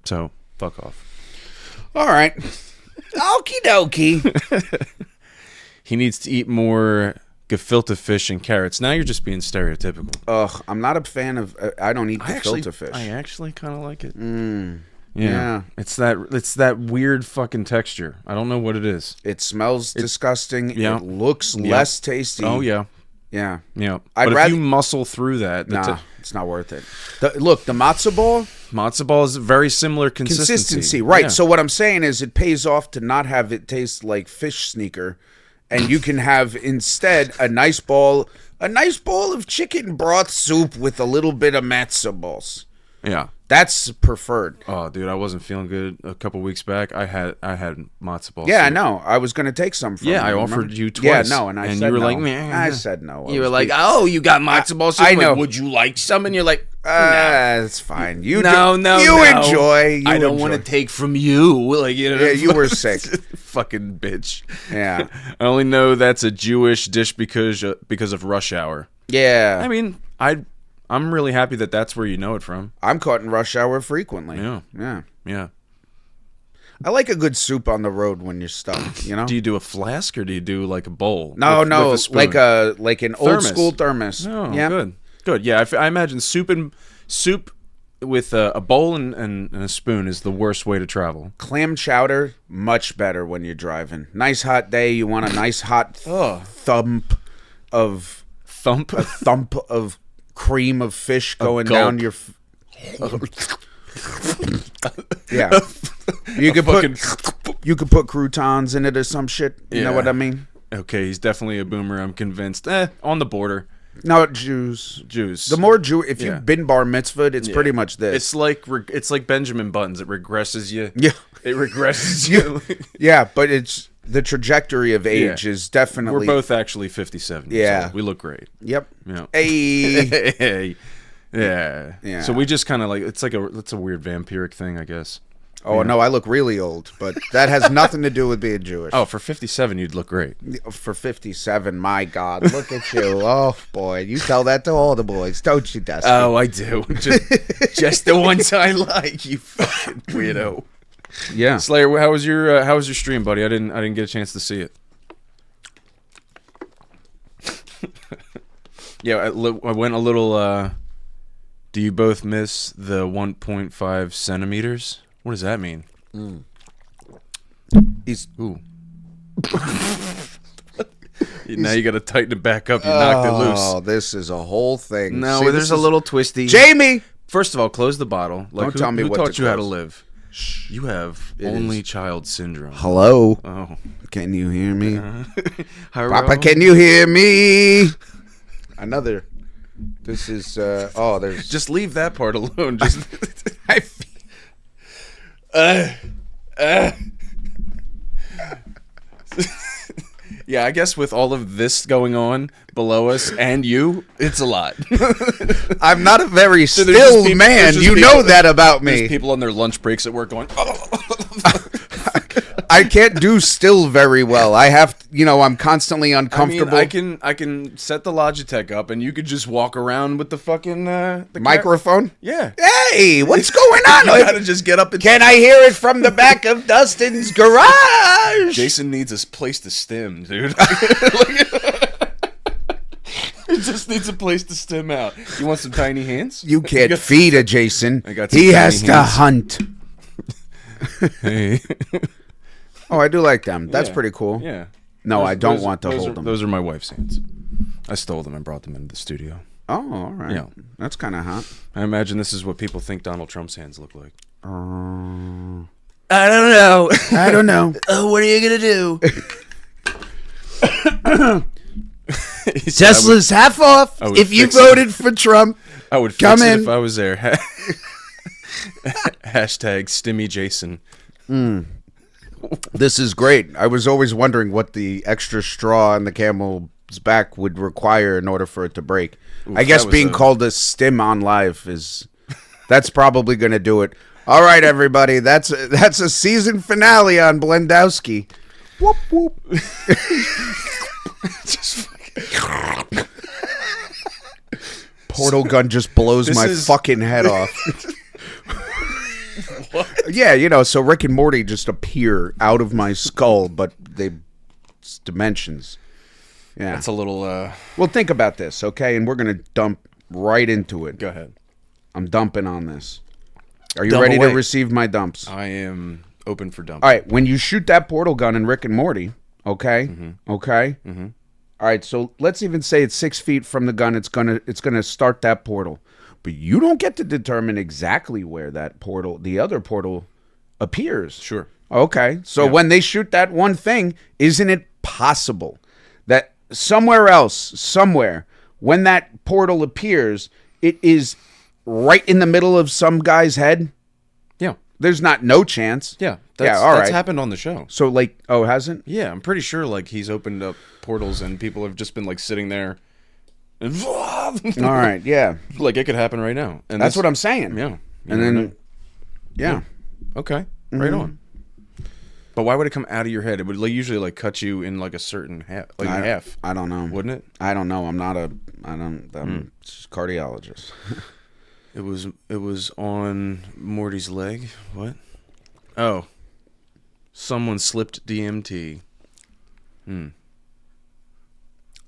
So, fuck off.
All right. Okie dokie.
He needs to eat more gefilte fish and carrots. Now you're just being stereotypical.
Ugh, I'm not a fan of. I don't eat
I
gefilte fish.
actually kind of like it.
Yeah.
It's that weird fucking texture. I don't know what it is.
It smells disgusting.
Yeah.
It looks
Yeah.
less tasty.
Oh, yeah.
Yeah.
Yeah.
I'd
But
rather-
if you muscle through that,
Nah, it's not worth it. Look, the matzo ball,
matzo ball is very similar consistency.
right?
Yeah.
So what I'm saying is, it pays off to not have it taste like fish sneaker, and you can have instead a nice bowl of chicken broth soup with a little bit of matzo balls.
Yeah.
That's preferred.
Oh, dude, I wasn't feeling good a couple weeks back. I had matzo balls.
Yeah, I know. I was gonna take some from
Yeah,
you,
I offered
remember?
you twice.
Yeah, no, and
and
said
you were
no.
like, meh.
I said no. I
You were
was
like,
being-
oh, you got matzo balls.
I
I'm like,
know.
would you like some? And you're like,
it's fine. You
no.
You enjoy.
I don't want to take from you. Like, you know,
Yeah, you were sick.
Fucking bitch.
Yeah,
I only know that's a Jewish dish because of rush hour.
yeah.
I mean, I'm really happy that that's where you know it from.
I'm caught in rush hour frequently.
Yeah.
Yeah.
Yeah.
I like a good soup on the road when you're stuck, you know?
Do you do a flask or do you do like a bowl?
No,
with
no,
a spoon?
like an old
Thermos.
school thermos.
Oh,
yeah.
good. Yeah, I imagine soup with a bowl and a spoon is the worst way to travel.
Clam chowder, much better when you're driving. Nice hot day, you want a nice hot thump of cream of fish going down your yeah. You could put croutons in it or some shit. You know
Yeah.
what I mean?
Okay, he's definitely a boomer. I'm convinced. On the border.
No, Jews.
Jews.
If
Yeah.
you've been bar mitzvahed, it's pretty much this.
It's like Benjamin Buttons. It regresses you.
Yeah.
It regresses you.
Yeah, but it's the trajectory of age
Yeah.
is definitely.
We're both actually 57.
Yeah.
So we look great.
Yep.
Yeah.
Hey.
Hey. Yeah.
Yeah.
So we just kind of like it's a weird vampiric thing, I guess.
Oh no, I look really old, but that has nothing to do with being Jewish.
Oh, for 57, you'd look great.
For 57, my God, look at you! Oh boy, you tell that to all the boys, don't you, Dusty?
Oh, I do. Just the ones I like. You fucking weirdo.
Yeah.
Slayer, how was your stream, buddy? I didn't get a chance to see it. Yeah, I went a little. Do you both miss the 1.5 centimeters? What does that mean?
He's
Ooh. Now you got to tighten it back up. You knocked it loose.
Oh, this is a whole thing.
No,
See,
there's
this
a
is-
little twisty.
Jamie.
First of all, close the bottle. Like,
Don't tell me
who
what
taught
to
you how to
close.
live? You have only child syndrome.
Hello.
Oh,
Can you hear me?
Hello?
Papa, can you hear me? Another. This is. There's.
Just leave that part alone. Just yeah, I guess with all of this going on below us and you, it's a lot.
I'm not a very
there's just
still
people-
man.
there's just
You
people-
know that about
There's
me.
people on their lunch breaks at work going,
I can't do still very well. I have, I'm constantly
I mean,
uncomfortable.
I can set the Logitech up and you could just walk around with the fucking the
Microphone.
Yeah.
Hey, what's going on?
You gotta just get up and
Can I hear it from the back of Dustin's garage?
Jason needs a place to stim, dude. He just needs a place to stim out. You want some tiny hands?
You can't feed a Jason.
I got some
He
tiny
has to
hands.
hunt.
Hey.
Oh, I do like them. That's
Yeah.
pretty cool.
Yeah.
No, I don't want to
those
hold
are,
them.
Those are my wife's hands. I stole them and brought them into the studio.
Oh, all right.
Yeah.
That's kind of hot.
I imagine this is what people think Donald Trump's hands look like.
I
I don't know.
don't know.
Oh, what are you gonna do?
Tesla's half off
I would
if you
fix it.
voted for Trump.
I would fix
Come
it
in.
if I was there. Hashtag Stimmy Jason.
This is great. I was always wondering what the extra straw on the camel's back would require in order for it to break. I guess
that was
being
a-
called a stim on live that's probably going to do it. All right, everybody. That's a season finale on Blendowski. Whoop whoop. Portal gun just blows
This
my
is-
fucking head off. Yeah, so Rick and Morty just appear out of my skull, but it's dimensions. Yeah.
That's a little.
Well, think about this, okay? And we're going to dump right into it.
Go ahead.
I'm dumping on this. Are you
Dump
ready
away.
to receive my dumps?
I am open for dump.
All right, when you shoot that portal gun in Rick and Morty, okay?
Mm-hmm.
Okay? All right, so let's even say it's 6 feet from the gun. It's gonna start that portal, but you don't get to determine exactly where that portal, the other portal, appears.
Sure.
Okay, so when they shoot that one thing, isn't it possible that somewhere else, somewhere, when that portal appears, it is right in the middle of some guy's head?
Yeah.
There's not no chance.
Yeah.
All
That's
right.
happened on the show.
So like, oh, hasn't?
Yeah, I'm pretty sure like he's opened up portals and people have just been like sitting there. And
All right, yeah.
Like it could happen right now. And
That's what I'm saying.
Yeah.
And then, yeah.
Okay. Right on. But why would it come out of your head? It would like usually like cut you in like a certain half, like half.
I don't know.
Wouldn't it?
I don't know. I'm just cardiologist.
It was on Morty's leg. What? Oh. Someone slipped DMT.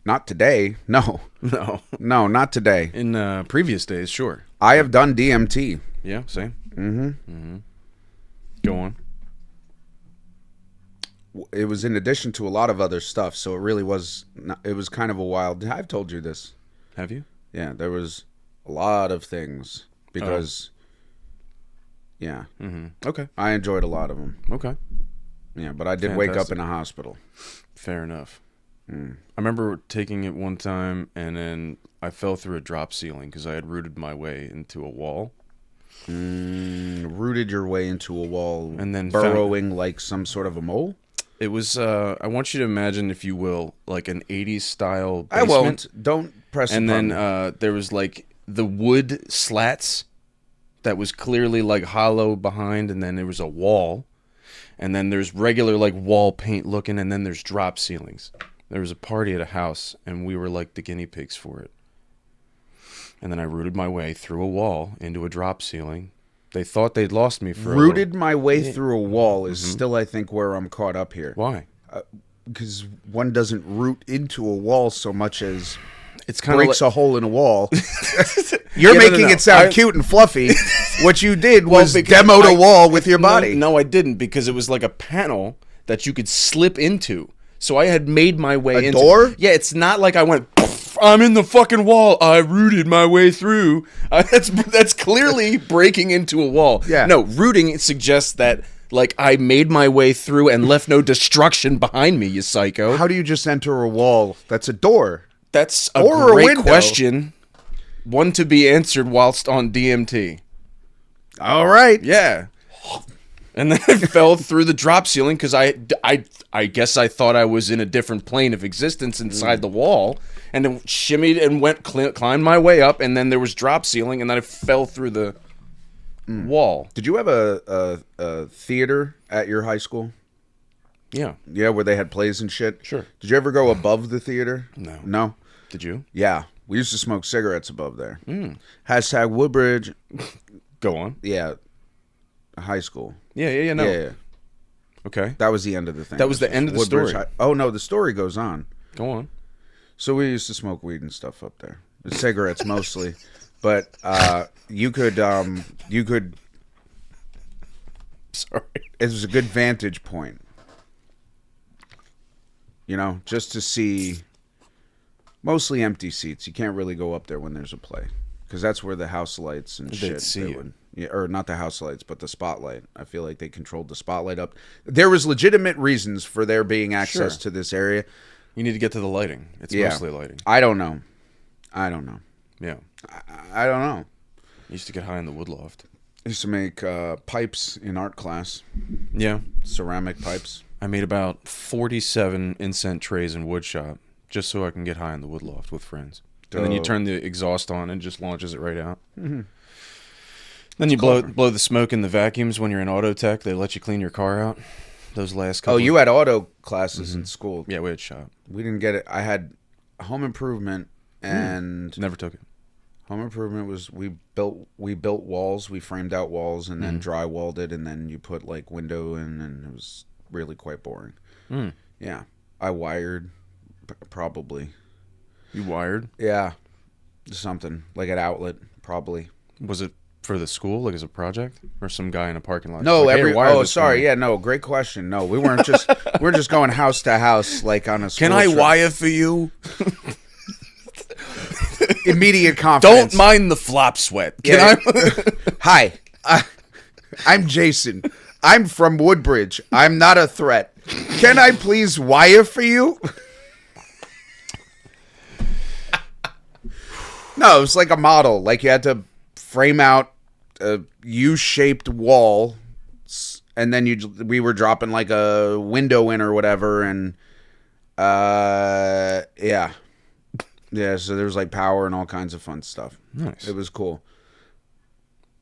Not today. No.
No.
No, not today.
In previous days, sure.
I have done DMT.
Yeah, same. Mm-hmm. Go on.
It was in addition to a lot of other stuff, so it really was. It was kind of a wild. I've told you this.
Have you?
Yeah, there was a lot of things because. Yeah.
Okay.
I enjoyed a lot of them.
Okay.
Yeah, but I did wake up
Fantastic.
in a hospital.
Fair enough. I remember taking it one time, and then I fell through a drop ceiling because I had rooted my way into a wall.
Rooted your way into a wall,
And then
burrowing like some sort of a mole.
It was, I want you to imagine, if you will, like an 80s style
I
basement.
won't. Don't press
And
upon
then
me.
there was like the wood slats that was clearly like hollow behind, and then there was a wall. And then there's regular like wall paint looking, and then there's drop ceilings. There was a party at a house, and we were like the guinea pigs for it. And then I rooted my way through a wall into a drop ceiling. They thought they'd lost me for
Rooted my way through a wall is still, I think, where I'm caught up here.
Why?
Because one doesn't root into a wall so much as
It's kind of
breaks
like,
a hole in a wall. You're
Yeah,
making
no.
it sound cute and fluffy. What you did was
because
demoed a wall with your body.
No, I didn't, because it was like a panel that you could slip into. So I had made my way into
door?
Yeah, it's not like I went, I'm in the fucking wall. I rooted my way through. That's clearly breaking into a wall.
Yeah.
No, rooting suggests that like I made my way through and left no destruction behind me, you psycho.
How do you just enter a wall? That's a door.
That's a
Or a
great
window.
question. One to be answered whilst on DMT.
All right.
Yeah. And then I fell through the drop ceiling because I guess I thought I was in a different plane of existence inside the wall, and then shimmied and went climbed my way up, and then there was drop ceiling, and then I fell through the wall.
Did you have a theater at your high school?
Yeah.
Yeah, where they had plays and shit?
Sure.
Did you ever go above the theater?
No.
No?
Did you?
Yeah. We used to smoke cigarettes above there. Hashtag Woodbridge.
Go on.
Yeah. High school.
Yeah. No.
Yeah.
Okay.
That was the end of the thing.
That was the end of the
Woodbridge
story.
Oh, no, the story goes on.
Go on.
So we used to smoke weed and stuff up there. Cigarettes mostly. But you could
Sorry.
it was a good vantage point. You know, just to see mostly empty seats. You can't really go up there when there's a play, because that's where the house lights and
They'd
shit.
see
they
you.
would, yeah, or not the house lights, but the spotlight. I feel like they controlled the spotlight up. There was legitimate reasons for there being access
Sure.
to this area.
You need to get to the lighting. It's
Yeah.
mostly lighting.
I don't know.
Yeah.
I don't know.
I used to get high in the woodloft.
I used to make pipes in art class,
Yeah.
ceramic pipes.
I made about 47 incense trays in woodshop just so I can get high in the woodloft with friends. And then you
Dope.
turn the exhaust on and it just launches it right out. Then you blow the smoke in the vacuums when you're in auto tech. They let you clean your car out. Those last couple.
Oh, you had auto classes in school.
Yeah, we had shop.
We didn't get it. I had home improvement, and
Never took it.
home improvement was we built walls, we framed out walls, and then drywalled it, and then you put like window in, and it was really quite boring. Yeah, I wired probably.
You wired?
Yeah, something like an outlet probably.
Was it For the school, like as a project, or some guy in a parking lot?
No,
Like, hey, wire this for
sorry,
me.
yeah, no, great question. No, we weren't just we're just going house to house like on a school
Can I
trip.
wire for you?
Immediate confidence.
Don't mind the flop sweat. Can
Yeah.
I?
Hi, I'm Jason. I'm from Woodbridge. I'm not a threat. Can I please wire for you? No, it was like a model. Like you had to frame out a U-shaped wall, and then we were dropping like a window in or whatever, and yeah. So there was like power and all kinds of fun stuff.
Nice.
It was cool.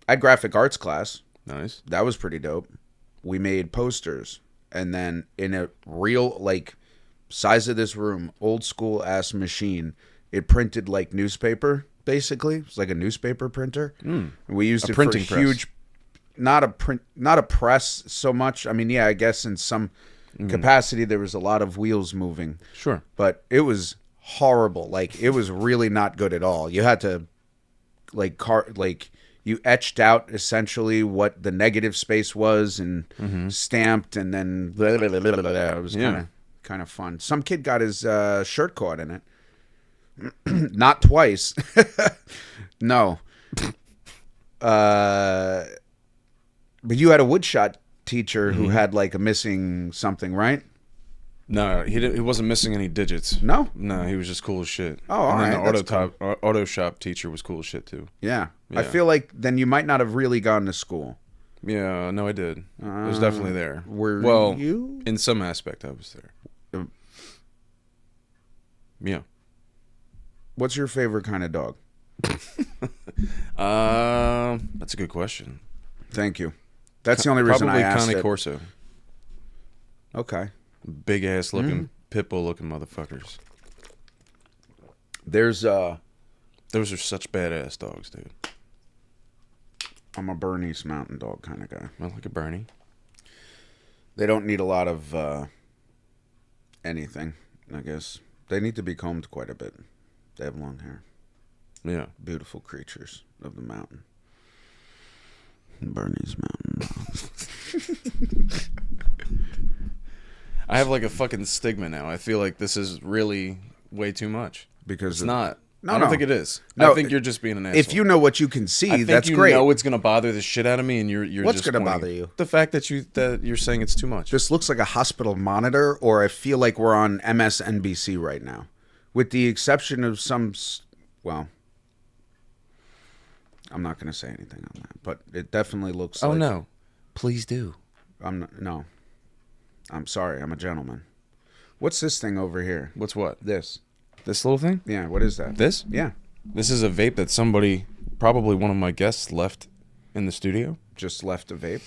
I had graphic arts class.
Nice.
That was pretty dope. We made posters, and then in a real like size of this room, old school ass machine, it printed like newspaper. Basically, it's like a newspaper printer. We used it for
printing press.
huge, not a press so much. I mean, yeah, I guess in some capacity there was a lot of wheels moving.
Sure.
But it was horrible. Like it was really not good at all. You had to like you etched out essentially what the negative space was and stamped, and then blah, blah, blah, blah, blah, blah. It was kind of fun. Some kid got his shirt caught in it. Not twice. No. But you had a woodshot teacher who had like a missing something, right?
No, he wasn't missing any digits.
No?
No, he was just cool as shit.
Oh, all
and then
right,
the
that's
auto shop teacher was cool as shit too.
Yeah. I
Yeah.
feel like then you might not have really gone to school.
Yeah, no, I did. I was definitely there.
Were you?
In some aspect, I was there. Yeah.
What's your favorite kind of dog?
That's a good question.
Thank you. That's the only reason
Probably
I asked
Cane
it.
Corso.
Okay.
Big ass looking pit bull looking motherfuckers.
There's
Those are such badass dogs, dude.
I'm a Bernese Mountain Dog kind of guy.
I like a Bernie.
They don't need a lot of anything, I guess. They need to be combed quite a bit. They have long hair.
Yeah.
Beautiful creatures of the mountain. Bernese Mountain Dogs.
I have like a fucking stigma now. I feel like this is really way too much.
Because
It's not.
No,
I don't
no.
think it is.
No,
I think you're just being an asshole.
If you know what you can see,
I think
that's
you
great.
know it's gonna bother the shit out of me, and you're
What's
just
gonna
pointing-
bother you?
The fact that you're saying it's too much.
This looks like a hospital monitor, or I feel like we're on MSNBC right now. With the exception of some, well, I'm not going to say anything on that, but it definitely looks like...
no, please do.
No. I'm sorry, I'm a gentleman. What's this thing over here?
What's what?
This.
This little thing?
Yeah, what is that?
This?
Yeah,
This is a vape that somebody, probably one of my guests, left in the studio.
just left a vape.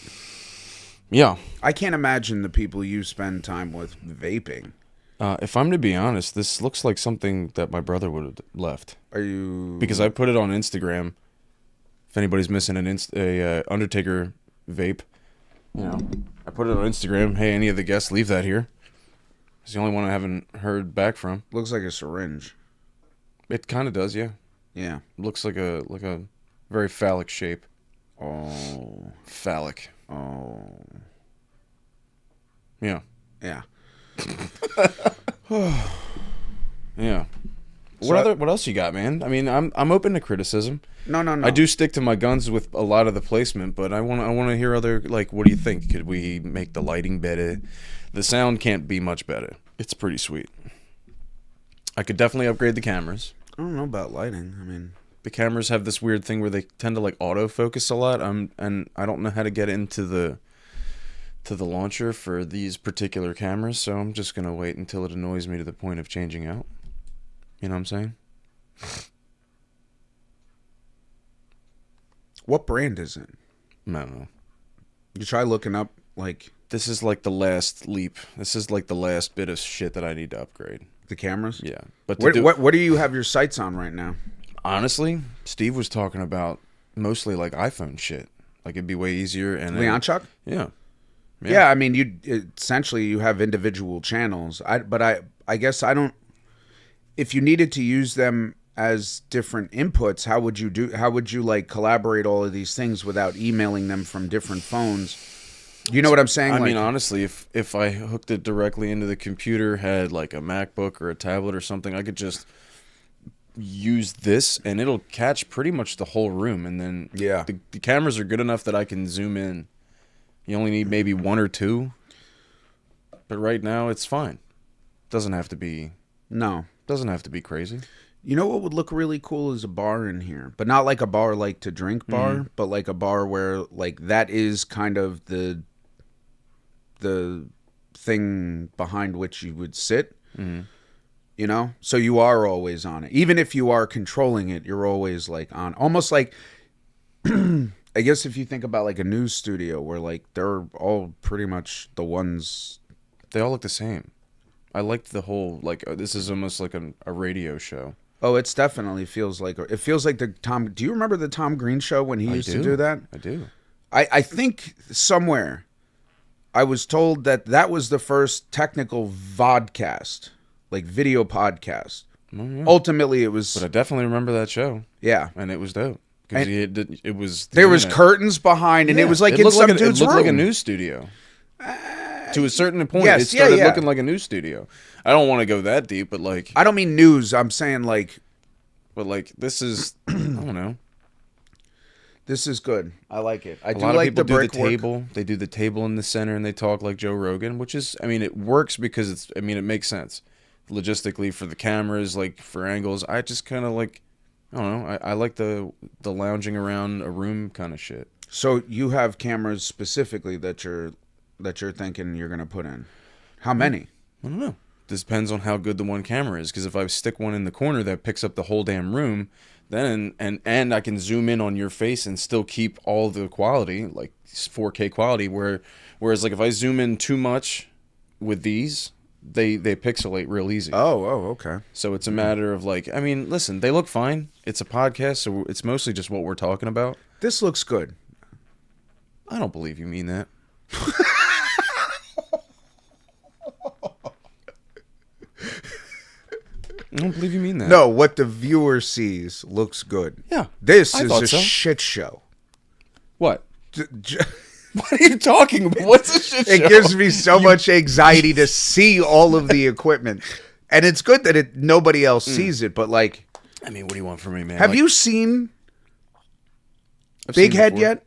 Yeah.
I can't imagine the people you spend time with vaping.
If I'm to be honest, this looks like something that my brother would have left.
Are you...
Because I put it on Instagram. If anybody's missing a Undertaker vape, you know, I put it on Instagram. Hey, any of the guests, leave that here. It's the only one I haven't heard back from.
Looks like a syringe.
It kind of does, yeah.
Yeah.
Looks like a very phallic shape.
Oh.
Phallic.
Oh.
Yeah.
Yeah.
Yeah.
So
What else you got, man? I mean, I'm open to criticism.
No.
I do stick to my guns with a lot of the placement, but I want to hear other, like, what do you think? Could we make the lighting better? The sound can't be much better. It's pretty sweet. I could definitely upgrade the cameras.
I don't know about lighting. I mean,
The cameras have this weird thing where they tend to like autofocus a lot. And I don't know how to get into the launcher for these particular cameras, so I'm just gonna wait until it annoys me to the point of changing out. You know what I'm saying?
what brand is it?
I don't know.
You try looking up, like,
This is like the last leap. This is like the last bit of shit that I need to upgrade.
the cameras?
Yeah, but
What do you have your sights on right now?
honestly, Steve was talking about mostly like iPhone shit. Like it'd be way easier and
Leon Chuck?
Yeah.
Yeah, I mean, essentially you have individual channels. I guess I don't. If you needed to use them as different inputs, how would you like collaborate all of these things without emailing them from different phones? You know what I'm saying?
I mean, honestly, if I hooked it directly into the computer, had like a MacBook or a tablet or something, I could just use this and it'll catch pretty much the whole room. And then the cameras are good enough that I can zoom in. You only need maybe one or two. But right now, it's fine. Doesn't have to be crazy.
You know what would look really cool is a bar in here, but not like a bar like to drink bar, but like a bar where like that is kind of the thing behind which you would sit. You know, so you are always on it. Even if you are controlling it, you're always like on. Almost like, I guess if you think about like a news studio where like they're all pretty much the ones.
They all look the same. I liked the whole like this is almost like a radio show.
Oh, it feels like the Tom. Do you remember the Tom Green show when he used to do that?
I do.
I think somewhere I was told that was the first technical vodcast, like video podcast. Ultimately, it was.
But I definitely remember that show.
Yeah,
and it was dope. Because it was
there was curtains behind, and it was like in some dude's room.
It looked like a news studio. To a certain point, it started looking like a news studio. I don't want to go that deep, but like...
I don't mean news, I'm saying like...
But like, this is... I don't know.
This is good. I like it. I do
like
like the brick
table. They do the table in the center and they talk like Joe Rogan, which is... I mean, it works because it's... I mean, it makes sense. Logistically, for the cameras, like for angles. I just kind of like... I don't know. I like the lounging around a room kind of shit.
So you have cameras specifically that you're thinking you're going to put in. How many?
I don't know. This depends on how good the one camera is. Because if I stick one in the corner that picks up the whole damn room, then and I can zoom in on your face and still keep all the quality, like 4K quality. Whereas like if I zoom in too much with these, they pixelate real easy.
Oh, okay.
So it's a matter of like, I mean, listen, they look fine. It's a podcast, so it's mostly just what we're talking about.
This looks good.
I don't believe you mean that. I don't believe you mean that.
No, what the viewer sees looks good.
Yeah.
This is a shit show.
What? What are you talking about? What's a shit show?
It gives me so much anxiety to see all of the equipment. And it's good that nobody else sees it, but like...
I mean, what do you want from me, man?
Have you seen Big Head yet?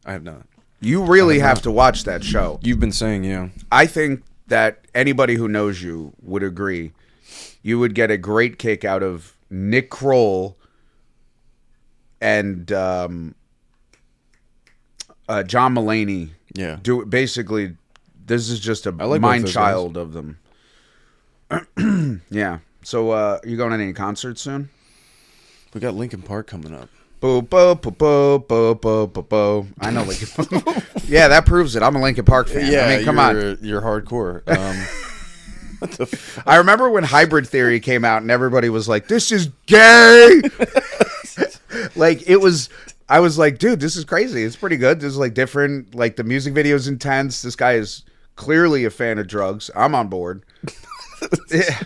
I have not.
You really have to watch that show.
You've been saying, yeah.
I think that anybody who knows you would agree. You would get a great kick out of Nick Kroll and John Mulaney.
Yeah.
Basically, this is just a
like
mind child of them. Yeah. So, you going to any concerts soon?
We got Linkin Park coming up.
Bo bo bo bo bo bo bo bo. I know Linkin Park. Yeah, that proves it. I'm a Linkin Park fan.
Yeah,
I mean, come on.
You're hardcore. What the fuck?
I remember when Hybrid Theory came out and everybody was like, "This is gay." Like it was. I was like, "Dude, this is crazy. It's pretty good. This is like different. Like the music video is intense. This guy is clearly a fan of drugs. I'm on board." Yeah.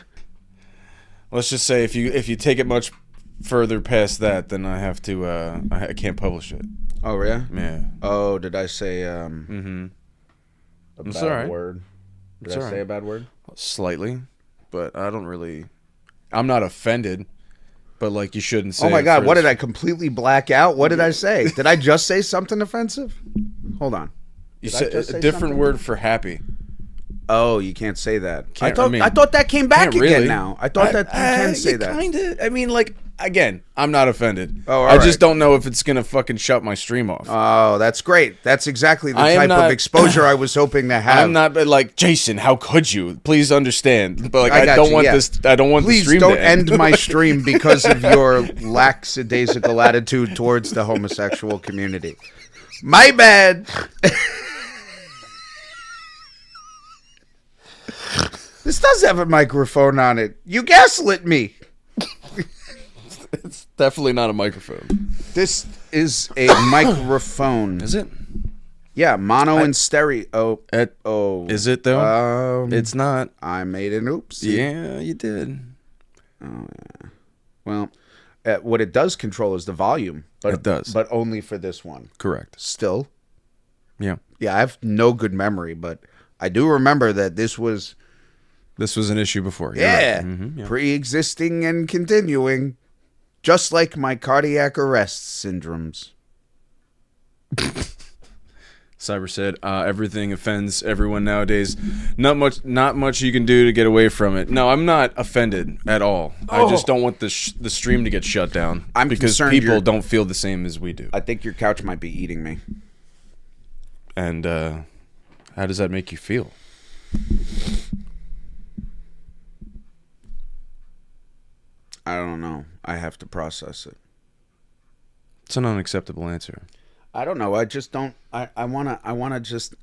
Let's just say if you take it much further past that, then I have to I can't publish it.
Oh yeah.
Yeah.
Oh, did I say a
It's
bad
all right.
word? Did
It's
I
all
say
right.
a bad word?
Slightly, but I don't really. I'm not offended, but like you shouldn't say.
Oh my
it
God!
first.
What did I completely black out? What did I say? Did I just say something offensive? Hold on.
You
Did I
said
just say
a different
something?
word for happy.
Oh, you can't say that. I
Can't-
thought
I mean,
I thought that came back
Can't
again
really.
now. I thought that you can say that.
Kinda. I mean, like again, I'm not offended.
Oh, all
I just
right.
don't know if it's gonna fucking shut my stream off.
Oh, that's great. That's exactly the
I am
type of
not-
exposure I was hoping to have.
I'm not but like Jason. How could you? Please understand. But like
I
I,
got
don't
you,
want
yeah.
this. I don't want the
Please
stream
don't
to end.
end my stream because of your lackadaisical attitude towards the homosexual community. My bad. This does have a microphone on it. You gaslit me.
It's definitely not a microphone.
This is a microphone.
Is it?
Yeah, mono and stereo. Oh.
Is it though?
Um,
It's not.
I made an oops.
Yeah, you did.
Oh, yeah. Well, what it does control is the volume. But
It does.
but only for this one.
Correct.
Still,
Yeah.
yeah, I have no good memory, but I do remember that this was
an issue before. You're
yeah,
right. Yeah.
pre-existing and continuing, just like my cardiac arrest syndromes.
Cyber said, everything offends everyone nowadays. Not much you can do to get away from it. No, I'm not offended at all. I just don't want the stream to get shut down.
I'm
because
concerned
people
you're-
don't feel the same as we do.
I think your couch might be eating me.
And how does that make you feel?
I don't know. I have to process it.
It's an unacceptable answer.
I don't know. I just don't. I wanna just.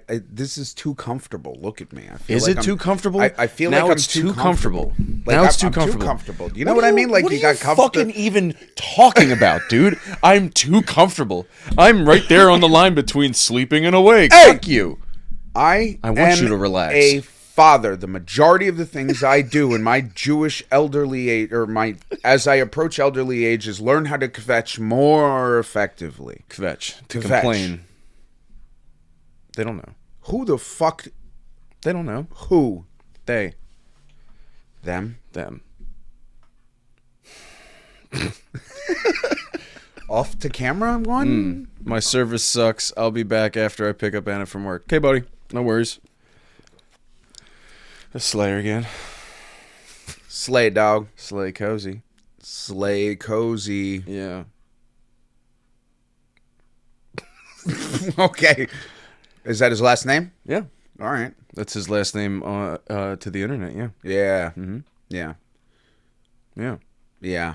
This is too comfortable. Look at me. I feel
Is
like
it
I'm-
too comfortable?
I feel
now
like
it's
I'm
too comfortable.
Like,
Now it's
I'm
too comfortable.
Too comfortable. You know what I mean? Like
what
you
are
got comfortable.
fucking even talking about, dude? I'm too comfortable. I'm right there on the line between sleeping and awake.
Hey!
Fuck you.
I
want
am
you to relax.
A father. The majority of the things I do in my Jewish elderly age, as I approach elderly age, is learn how to kvetch more effectively.
Kvetch. To
Kvetch.
complain. They don't know.
Who the fuck?
They don't know.
Who?
They.
Them?
Them.
Off to camera, I'm going?
My service sucks. I'll be back after I pick up Anna from work. Okay, buddy. No worries. A Slayer again.
Slay, dog.
Slay cozy.
Slay cozy.
Yeah.
Okay. Is that his last name?
Yeah.
All right.
That's his last name to the internet, yeah.
Yeah.
Mm-hmm.
Yeah.
Yeah.
Yeah.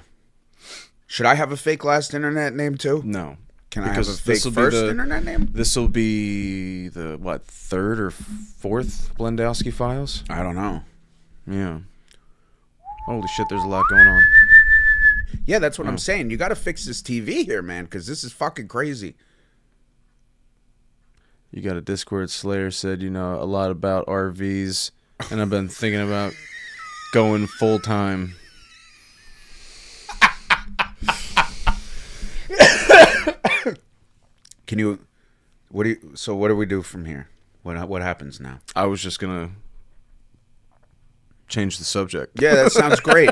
Should I have a fake last internet name too?
No.
Can I have a
Because
fake
this'll be
first
the-
internet name?
This will be the, what, third or fourth Blendowski files?
I don't know.
Yeah. Holy shit, there's a lot going on.
Yeah, that's what I'm saying. You got to fix this TV here, man, because this is fucking crazy.
You got a Discord. Slayer said, you know, a lot about RVs, and I've been thinking about going full time.
Can you? What do you? So what do we do from here? What happens now?
I was just gonna change the subject.
Yeah, that sounds great.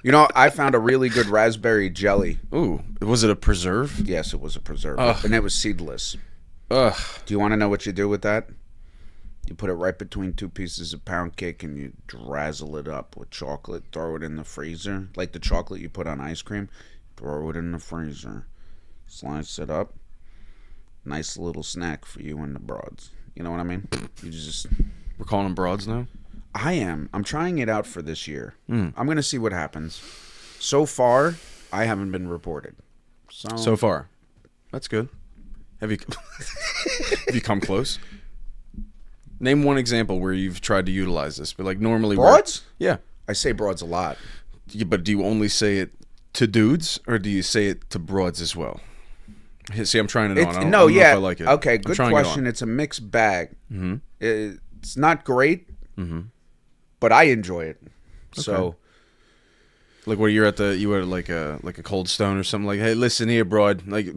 You know, I found a really good raspberry jelly.
Ooh, was it a preserve?
Yes, it was a preservative, and it was seedless.
Ugh.
Do you want to know what you do with that? You put it right between two pieces of pound cake and you drazzle it up with chocolate. Throw it in the freezer. Like the chocolate you put on ice cream. Throw it in the freezer. Slice it up. Nice little snack for you and the broads. You know what I mean? You just...
We're calling them broads now?
I am. I'm trying it out for this year. I'm going to see what happens. So far, I haven't been reported.
So far. That's good. Have you have you come close? Name one example where you've tried to utilize this. But like normally
Broads?
Yeah.
I say broads a lot.
But do you only say it to dudes or do you say it to broads as well? See, I'm trying it on. I don't know if I like it.
Okay,
I'm
good
trying it on.
question. It's a mixed bag. It's not great, but I enjoy it. So,
Like where you were at like a Cold Stone or something like, hey, listen here, broad. Like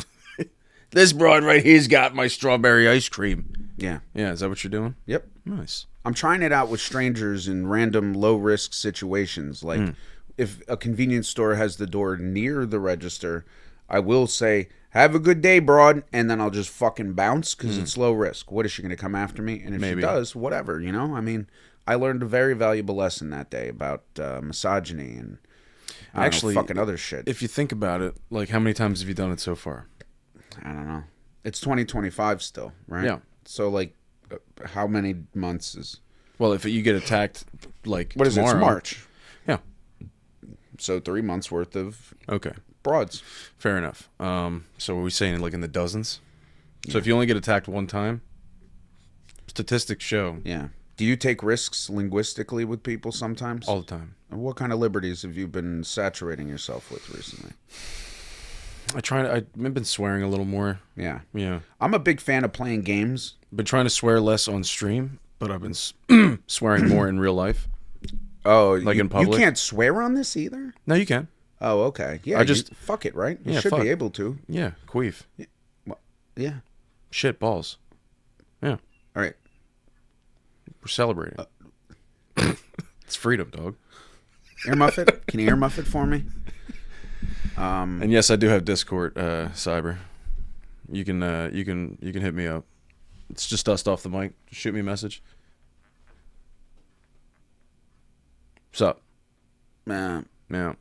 this broad right here's got my strawberry ice cream.
yeah.
Yeah, is that what you're doing?
Yep.
Nice.
I'm trying it out with strangers in random low-risk situations. Like, if a convenience store has the door near the register, I will say, have a good day, broad, and then I'll just fucking bounce because it's low risk. What, is she going to come after me? And if
Maybe.
she does, whatever, you know? I mean, I learned a very valuable lesson that day about misogyny and
Actually,
fucking other shit.
If you think about it, like how many times have you done it so far?
I don't know. It's 2025 still, right?
Yeah.
So, like, how many months is...
Well, if you get attacked, like
What is it? It's
tomorrow-
March.
Yeah.
So 3 months worth of
Okay.
broads.
Fair enough. So are we saying like in the dozens? So if you only get attacked one time, statistics show
Yeah. Do you take risks linguistically with people sometimes?
all the time.
And what kind of liberties have you been saturating yourself with recently?
I've been swearing a little more.
Yeah.
Yeah.
I'm a big fan of playing games.
Been trying to swear less on stream, but I've been swearing more in real life.
Oh,
Like in public?
You can't swear on this either?
No, you can.
Oh, okay. Yeah,
I just
fuck it, right? You
Yeah,
should
fuck.
be able to.
Yeah, queef.
Yeah.
Shit balls. Yeah,
All right.
we're celebrating. It's freedom, dog.
Earmuff it. Can you earmuff it for me?
And yes, I do have Discord, Cyber. You can hit me up. It's just dust off the mic. Just shoot me a message. What's up?
Man.
Yeah.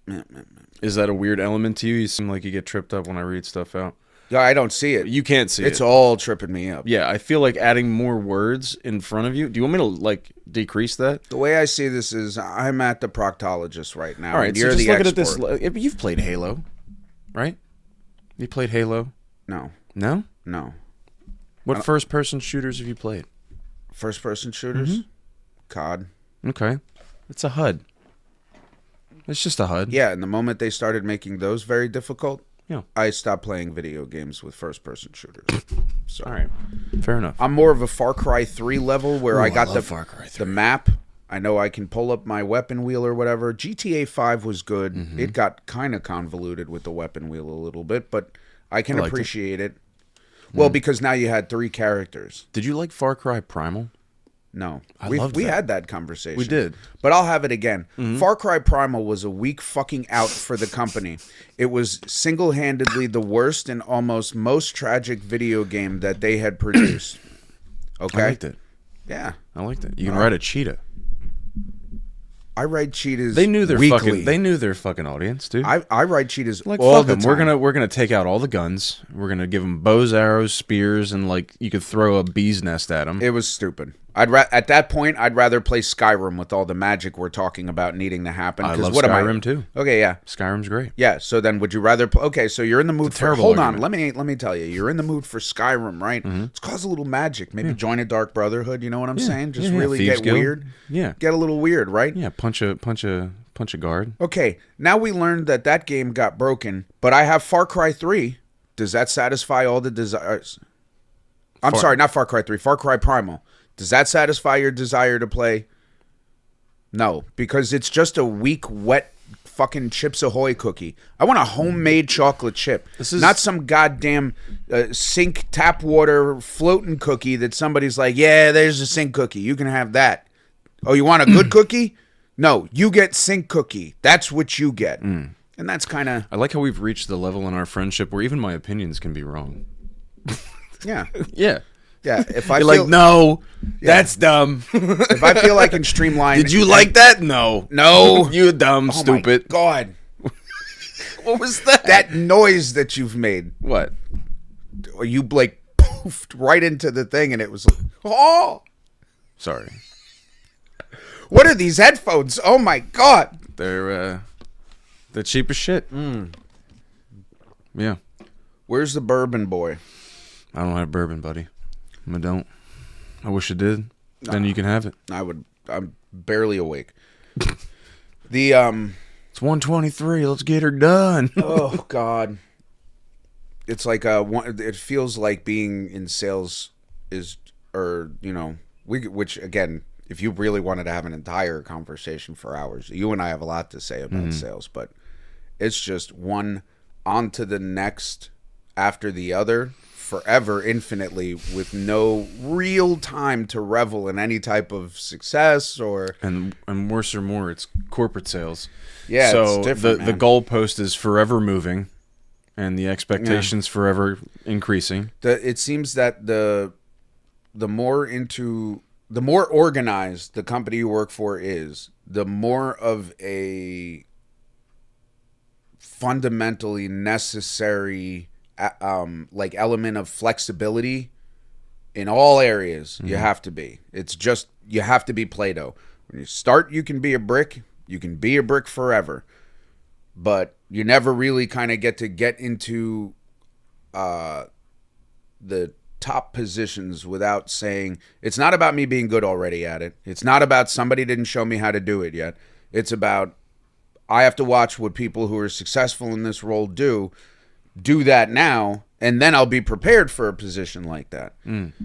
Yeah.
Is that a weird element to you? You seem like you get tripped up when I read stuff out.
Yeah, I don't see it.
You can't see
It's
it.
all tripping me up.
Yeah, I feel like adding more words in front of you. Do you want me to like decrease that?
The way I see this is I'm at the proctologist right now.
All right,
and
so
you're
just
the
look at
expert.
it this. You've played Halo, right? You played Halo?
No.
No.
No.
What first-person shooters have you played?
First-person shooters? COD.
Okay, it's a HUD. It's just a HUD.
Yeah, and the moment they started making those very difficult,
Yeah.
I stopped playing video games with first-person shooters. So
All right. Fair enough.
I'm more of a Far Cry 3 level where I got
love Far Cry 3.
the map. I know I can pull up my weapon wheel or whatever. GTA 5 was good.
Mm-hmm.
It got kind of convoluted with the weapon wheel a little bit, but I can
I liked it.
appreciate it. Well, because now you had 3 characters.
Did you like Far Cry Primal?
No,
I
we
loved that.
had that conversation.
We did.
But I'll have it again. Far Cry Primal was a weak fucking out for the company. It was single-handedly the worst and almost most tragic video game that they had produced. Okay?
I liked it.
Yeah.
I liked it. You can ride a cheetah.
I ride cheetahs
They knew their
weekly.
fucking audience, dude.
I ride cheetahs
Like
all
fuck
the
them.
time.
We're gonna take out all the guns. We're gonna give them bows, arrows, spears, and like you could throw a bee's nest at them.
It was stupid. At that point, I'd rather play Skyrim with all the magic we're talking about needing to happen.
I
'cause
love
what am
Skyrim too.
Okay, yeah.
Skyrim's great.
Yeah, so then would you rather okay, so you're in the mood for
terrible
hold
argument.
on, let me tell you. You're in the mood for Skyrim, right? Let's cause a little magic. Maybe join a dark brotherhood, you know what I'm saying? Just
Yeah,
really
Thieves
get
Guild.
weird.
Yeah.
Get a little weird, right?
Yeah, punch a guard.
Okay, now we learned that game got broken, but I have Far Cry 3. Does that satisfy all the desires? I'm sorry, not Far Cry 3, Far Cry Primal. Does that satisfy your desire to play? No, because it's just a weak, wet fucking Chips Ahoy cookie. I want a homemade chocolate chip, not some goddamn sink tap water floating cookie that somebody's like, yeah, there's a sink cookie. You can have that. Oh, you want a good cookie? No, you get sink cookie. That's what you get. And that's kind of,
I like how we've reached the level in our friendship where even my opinions can be wrong.
yeah.
Yeah.
Yeah, if I
You're
feel
like, no, that's dumb.
if I feel I can streamline,
Did you like that? No.
No.
You dumb,
Oh
stupid.
my God,
What was that?
that noise that you've made,
What?
or you like poofed right into the thing, and it was like, oh,
Sorry.
what are these headphones? Oh my God,
They're the cheapest shit. Yeah.
where's the bourbon boy?
I don't have bourbon, buddy. I don't. I wish I did. Then you can have it.
I'm barely awake. The
It's 1:23. Let's get her done.
oh God, it's like it feels like being in sales is, or you know, which again, if you really wanted to have an entire conversation for hours, you and I have a lot to say about sales, but it's just one on to the next after the other, forever, infinitely, with no real time to revel in any type of success or
and worse or more, it's corporate sales.
yeah.
So
it's different,
the
man.
goalpost is forever moving, and the expectations forever increasing.
It seems that the more organized the company you work for is, the more of a fundamentally necessary like element of flexibility in all areas you have to be. It's just you have to be Play-Doh. When you start, you can be a brick. You can be a brick forever, but you never really kind of get into the top positions without saying, it's not about me being good already at it. It's not about somebody didn't show me how to do it yet. It's about I have to watch what people who are successful in this role do that now, and then I'll be prepared for a position like that. In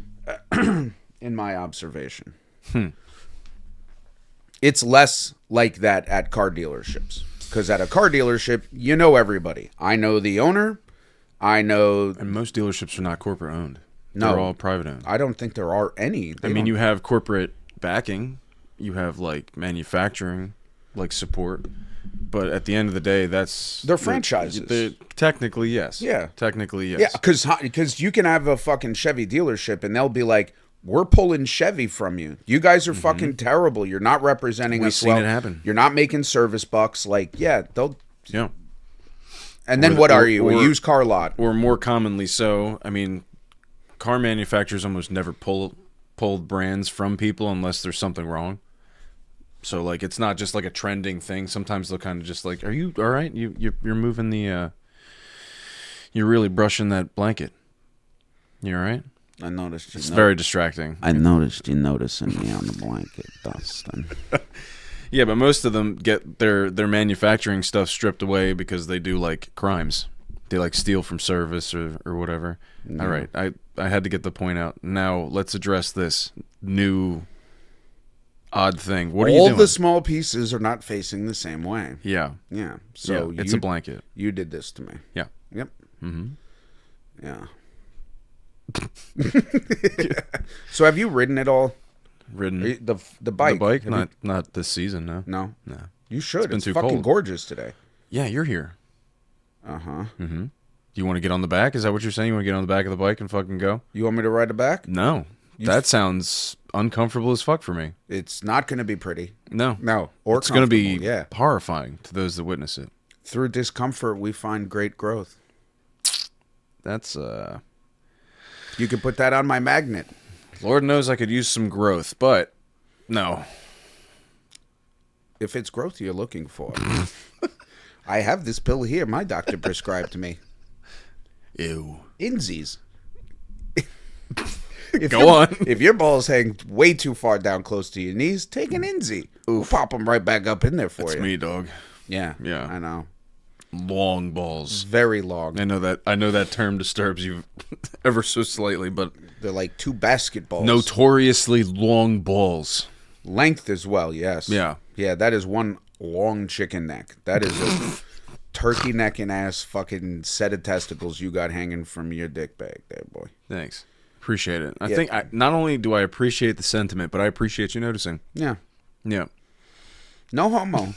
my observation. It's less like that at car dealerships. Because at a car dealership, you know everybody. I know the owner. I know.
And most dealerships are not corporate owned.
No.
They're all private owned.
I don't think there are any.
I mean, you have corporate backing, you have like manufacturing, like support, but at the end of the day, they're
franchises.
Technically, yes.
Yeah.
Technically, yes.
Yeah, because you can have a fucking Chevy dealership and they'll be like, we're pulling Chevy from you. You guys are fucking terrible. You're not representing
We've
us
seen
well.
it happen.
You're not making service bucks. Like, yeah, they'll.
Yeah.
And then what are you? A used car lot.
Or more commonly so, I mean, car manufacturers almost never pulled brands from people unless there's something wrong. So like it's not just like a trending thing. Sometimes they'll kind of just like, "Are you all right? You're moving the you're really brushing that blanket. You all right?"
I noticed you.
It's very distracting.
I noticed you noticing me on the blanket, Dustin.
Yeah, but most of them get their manufacturing stuff stripped away because they do like crimes. They like steal from service or whatever.
Yeah.
All right, I had to get the point out. Now let's address this new odd thing. What are you doing?
All the small pieces are not facing the same way.
Yeah.
Yeah. So
it's a blanket.
You did this to me.
Yeah.
Yep.
Mm-hmm.
Yeah. So have you ridden it all?
Ridden
the bike?
The bike? Not this season. No.
No.
No.
You should.
Been
It's
too
fucking
cold.
gorgeous today.
Yeah, you're here.
Uh-huh.
Mm-hmm. Do you want to get on the back? Is that what you're saying? You want to get on the back of the bike and fucking go?
You want me to ride it back?
No. That sounds uncomfortable as fuck for me.
It's not going to be pretty.
No.
No. Or
it's going to be
yeah.
horrifying to those that witness it.
Through discomfort, we find great growth.
That's
You could put that on my magnet.
Lord knows I could use some growth, but no.
If it's growth you're looking for. I have this pill here my doctor prescribed to me.
Ew.
Inzies.
Go on.
If your balls hang way too far down close to your knees, take an Inzie. We'll pop them right back up in there for
That's
you.
me, dog.
Yeah.
Yeah.
I know.
Long balls.
Very long.
I know that term disturbs you ever so slightly, but
They're like two basketballs.
notoriously long balls.
Length as well, yes.
Yeah.
Yeah, that is one long chicken neck. That is a turkey neck and ass fucking set of testicles you got hanging from your dick bag there, boy.
Thanks. Appreciate it. I think not only do I appreciate the sentiment, but I appreciate you noticing.
Yeah.
Yeah.
No homo.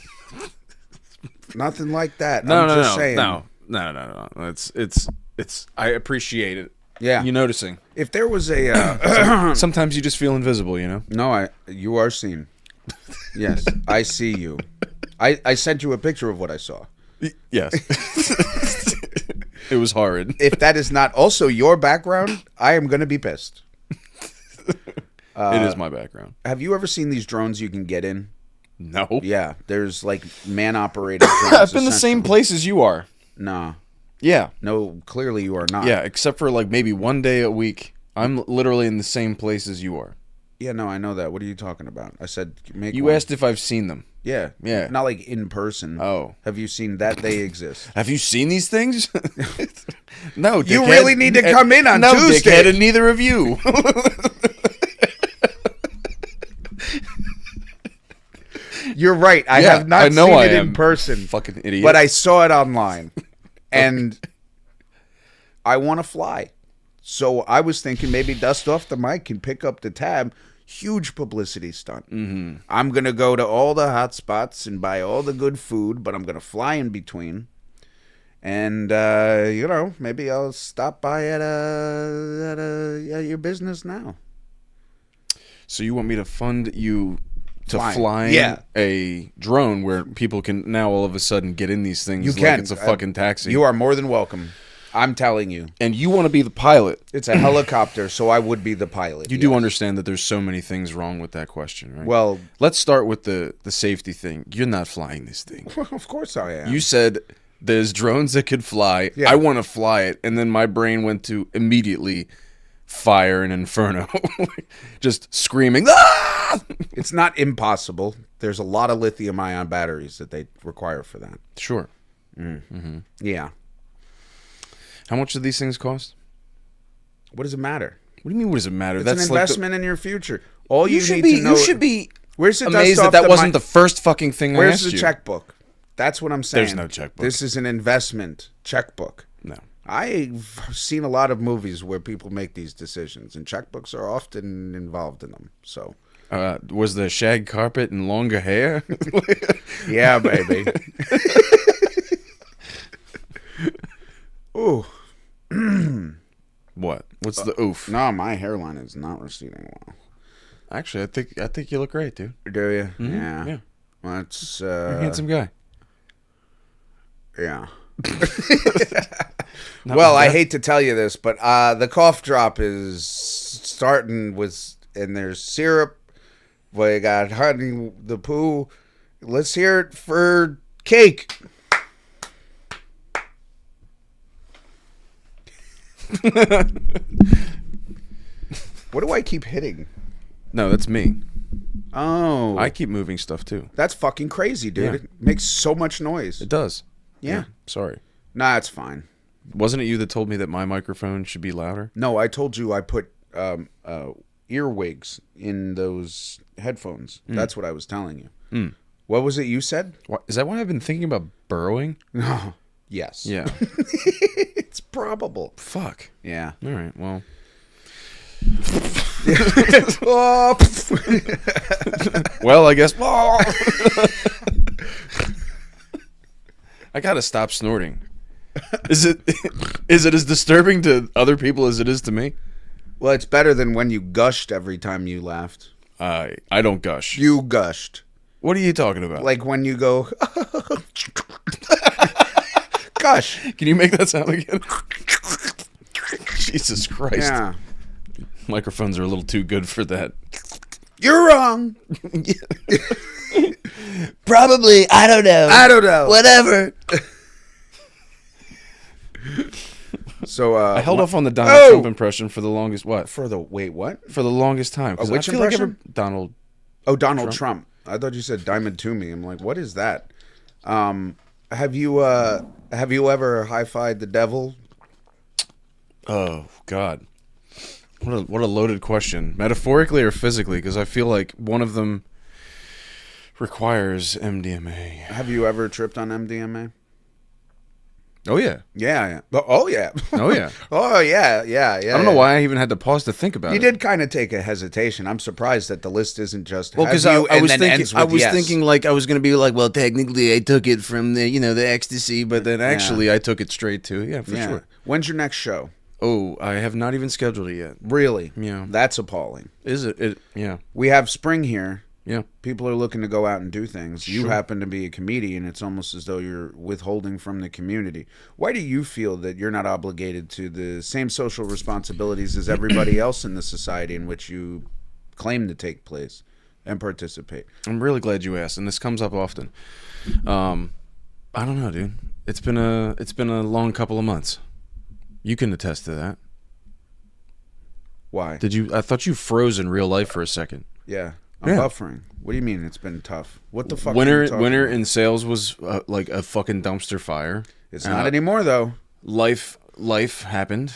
Nothing like that.
No,
I'm
no,
just
no,
saying.
no. It's. I appreciate it.
Yeah.
You noticing.
If there was a
Sometimes you just feel invisible, you know?
No, you are seen. Yes, I see you. I sent you a picture of what I saw.
Yes. It was horrid.
If that is not also your background, I am going to be pissed.
It is my background.
Have you ever seen these drones you can get in?
No.
Yeah, there's like man-operated drones.
I've been the same place as you are.
Nah.
Yeah.
No, clearly you are not.
Yeah, except for like maybe one day a week. I'm literally in the same place as you are.
Yeah, no, I know that. What are you talking about? I said make
You
one.
asked if I've seen them.
Yeah.
Yeah.
Not like in person.
Oh.
Have you seen that they exist?
Have you seen these things? No,
You
dickhead.
really need to come in on
no,
Tuesday.
dickhead, and neither of you.
You're right. I
Yeah,
have not
I know
seen
I
it
am.
in person.
Fucking idiot.
But I saw it online. And I want to fly. So I was thinking maybe Dust Off the Mic can pick up the tab. Huge publicity stunt. Mm-hmm. I'm going to go to all the hot spots and buy all the good food, but I'm going to fly in between. And, maybe I'll stop by at your business now.
So you want me to fund you to
Flying.
fly
Yeah.
a drone where people can now all of a sudden get in these things
You
like
can.
it's a fucking taxi?
You are more than welcome. I'm telling you.
And you want to be the pilot.
It's a helicopter, so I would be the pilot.
You do understand that there's so many things wrong with that question, right?
Well,
let's start with the safety thing. You're not flying this thing.
of course I am.
You said there's drones that could fly.
Yeah.
I want to fly it. And then my brain went to immediately fire and inferno. Just screaming. Ah!
It's not impossible. There's a lot of lithium-ion batteries that they require for that.
Sure.
Yeah.
How much do these things cost?
What does it matter?
What do you mean, what does it matter?
It's
That's
an investment in your future. All you
should
need
be
to know.
you should be
Where's the
amazed
dust off
that
the
wasn't
mic?
the first fucking thing I
Where's
asked
the
you.
checkbook? That's what I'm saying.
There's no checkbook.
This is an investment checkbook.
No.
I've seen a lot of movies where people make these decisions, and checkbooks are often involved in them. So,
Was the shag carpet and longer hair?
yeah, baby. Ooh.
What? What's the oof?
No, my hairline is not receding well.
Actually, I think you look great, dude.
Do you?
Mm-hmm.
Yeah.
Yeah.
Well, it's
You're a handsome guy.
yeah. Well, I hate to tell you this, but the cough drop is starting with, and there's syrup. We got honey the poo. Let's hear it for cake. What do I keep hitting?
No, that's me.
Oh,
I keep moving stuff too.
that's fucking crazy, dude.
Yeah.
It makes so much noise.
It does.
Yeah.
Sorry.
Nah, it's fine.
Wasn't it you that told me that my microphone should be louder?
No, I told you I put earwigs in those headphones. That's what I was telling you. What was it you said?
Is that why I've been thinking about burrowing?
No. Yes.
Yeah.
It's probable.
Fuck.
Yeah.
All right. Well.
Oh,
Well, I guess. I gotta stop snorting. Is it as disturbing to other people as it is to me?
well, it's better than when you gushed every time you laughed.
I don't gush.
You gushed.
What are you talking about?
Like when you go, gush.
Can you make that sound again? Jesus Christ.
Yeah.
Microphones are a little too good for that.
You're wrong.
Probably. I don't know.
I don't know.
Whatever.
So
I held off on the Donald Trump impression for the longest
wait, what?
For the longest time. 'Cause
which
I feel like
impression?
Donald.
Oh, Donald Trump. I thought you said Diamond to me. I'm like, what is that? Have you ever high-fived the devil?
Oh God. What a loaded question. Metaphorically or physically? Because I feel like one of them requires MDMA.
Have you ever tripped on MDMA?
Oh yeah.
Yeah. Oh yeah.
Oh yeah.
Oh yeah.
I don't know why I even had to pause to think about
You
it.
did kind of take a hesitation. I'm surprised that the list isn't just
Well,
because
because I was thinking,
ends with yes.
thinking like I was gonna be like, well, technically I took it from the the ecstasy, but then actually I took it straight to for sure.
When's your next show?
Oh, I have not even scheduled it yet.
Really?
Yeah.
That's appalling.
Is it? Yeah.
We have spring here.
Yeah.
People are looking to go out and do things. You happen to be a comedian. It's almost as though you're withholding from the community. Why do you feel that you're not obligated to the same social responsibilities as everybody else in the society in which you claim to take place and participate?
I'm really glad you asked, and this comes up often. I don't know, dude. It's been a long couple of months. You can attest to that.
Why?
Did you? I thought you froze in real life for a second.
Yeah. I'm
Yeah.
buffering. What do you mean it's been tough? What the fuck? are
Winter
you talking about?
in sales was like a fucking dumpster fire.
It's not anymore though.
Life happened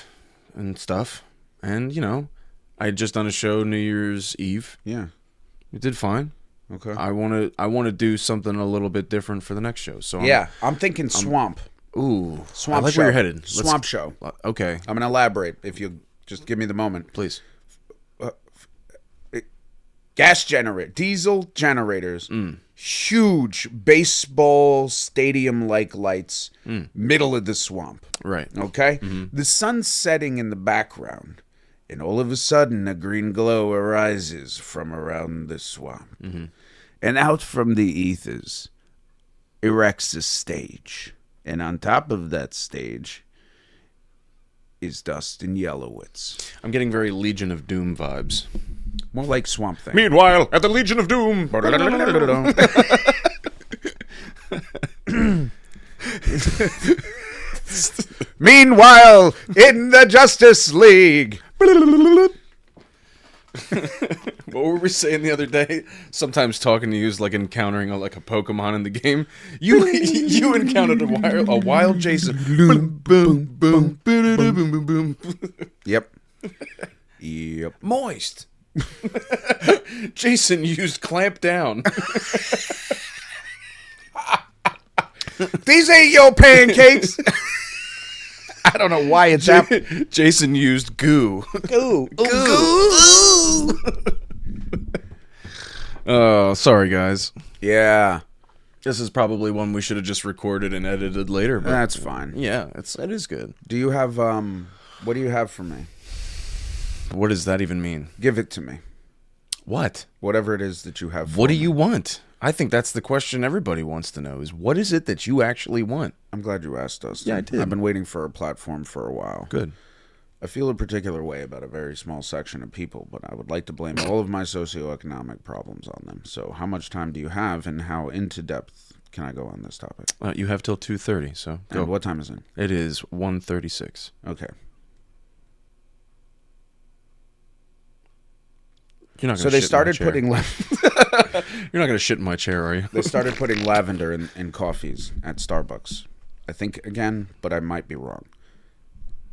and stuff, and I had just done a show New Year's Eve.
Yeah.
We did fine.
Okay.
I want to do something a little bit different for the next show. So
I'm thinking swamp.
Ooh,
Swamp
I like
show.
where you're headed. Let's-
Swamp show.
Okay,
I'm gonna elaborate if you just give me the moment.
please.
Gas generator, diesel generators, huge baseball stadium like lights, middle of the swamp.
Right.
Okay? The sun's setting in the background, and all of a sudden a green glow arises from around the swamp. And out from the ethers erects a stage. And on top of that stage is Dustin Yellowitz.
I'm getting very Legion of Doom vibes.
More like Swamp Thing.
Meanwhile, at the Legion of Doom.
Meanwhile, in the Justice League.
What were we saying the other day? Sometimes talking to you is like encountering a Pokemon in the game. You encountered a wild Jason. Boom, boom, boom, boom, boom, boom, boom.
Yep. Yep.
Moist. Jason used clamp down.
These ain't your pancakes. I don't know why it's happening.
Jason used goo.
Goo.
Oh, sorry guys.
Yeah,
This is probably one we should have just recorded and edited later. But
that's fine.
yeah, it is good.
Do you have what do you have for me?
What does that even mean?
Give it to me.
What?
Whatever it is that you have for
What do
me.
you want? I think that's the question everybody wants to know is what is it that you actually want?
I'm glad you asked us.
Yeah, I did.
I've been waiting for a platform for a while.
Good.
I feel a particular way about a very small section of people, but I would like to blame all of my socioeconomic problems on them. So how much time do you have and how into depth can I go on this topic?
You have till 2:30, so go.
And what time is it?
It is 1:36.
Okay.
You're not
So
gonna
they
shit in my
started
chair.
putting
You're not gonna shit in my chair, are you?
they started putting lavender in coffees at Starbucks. I think again, but I might be wrong.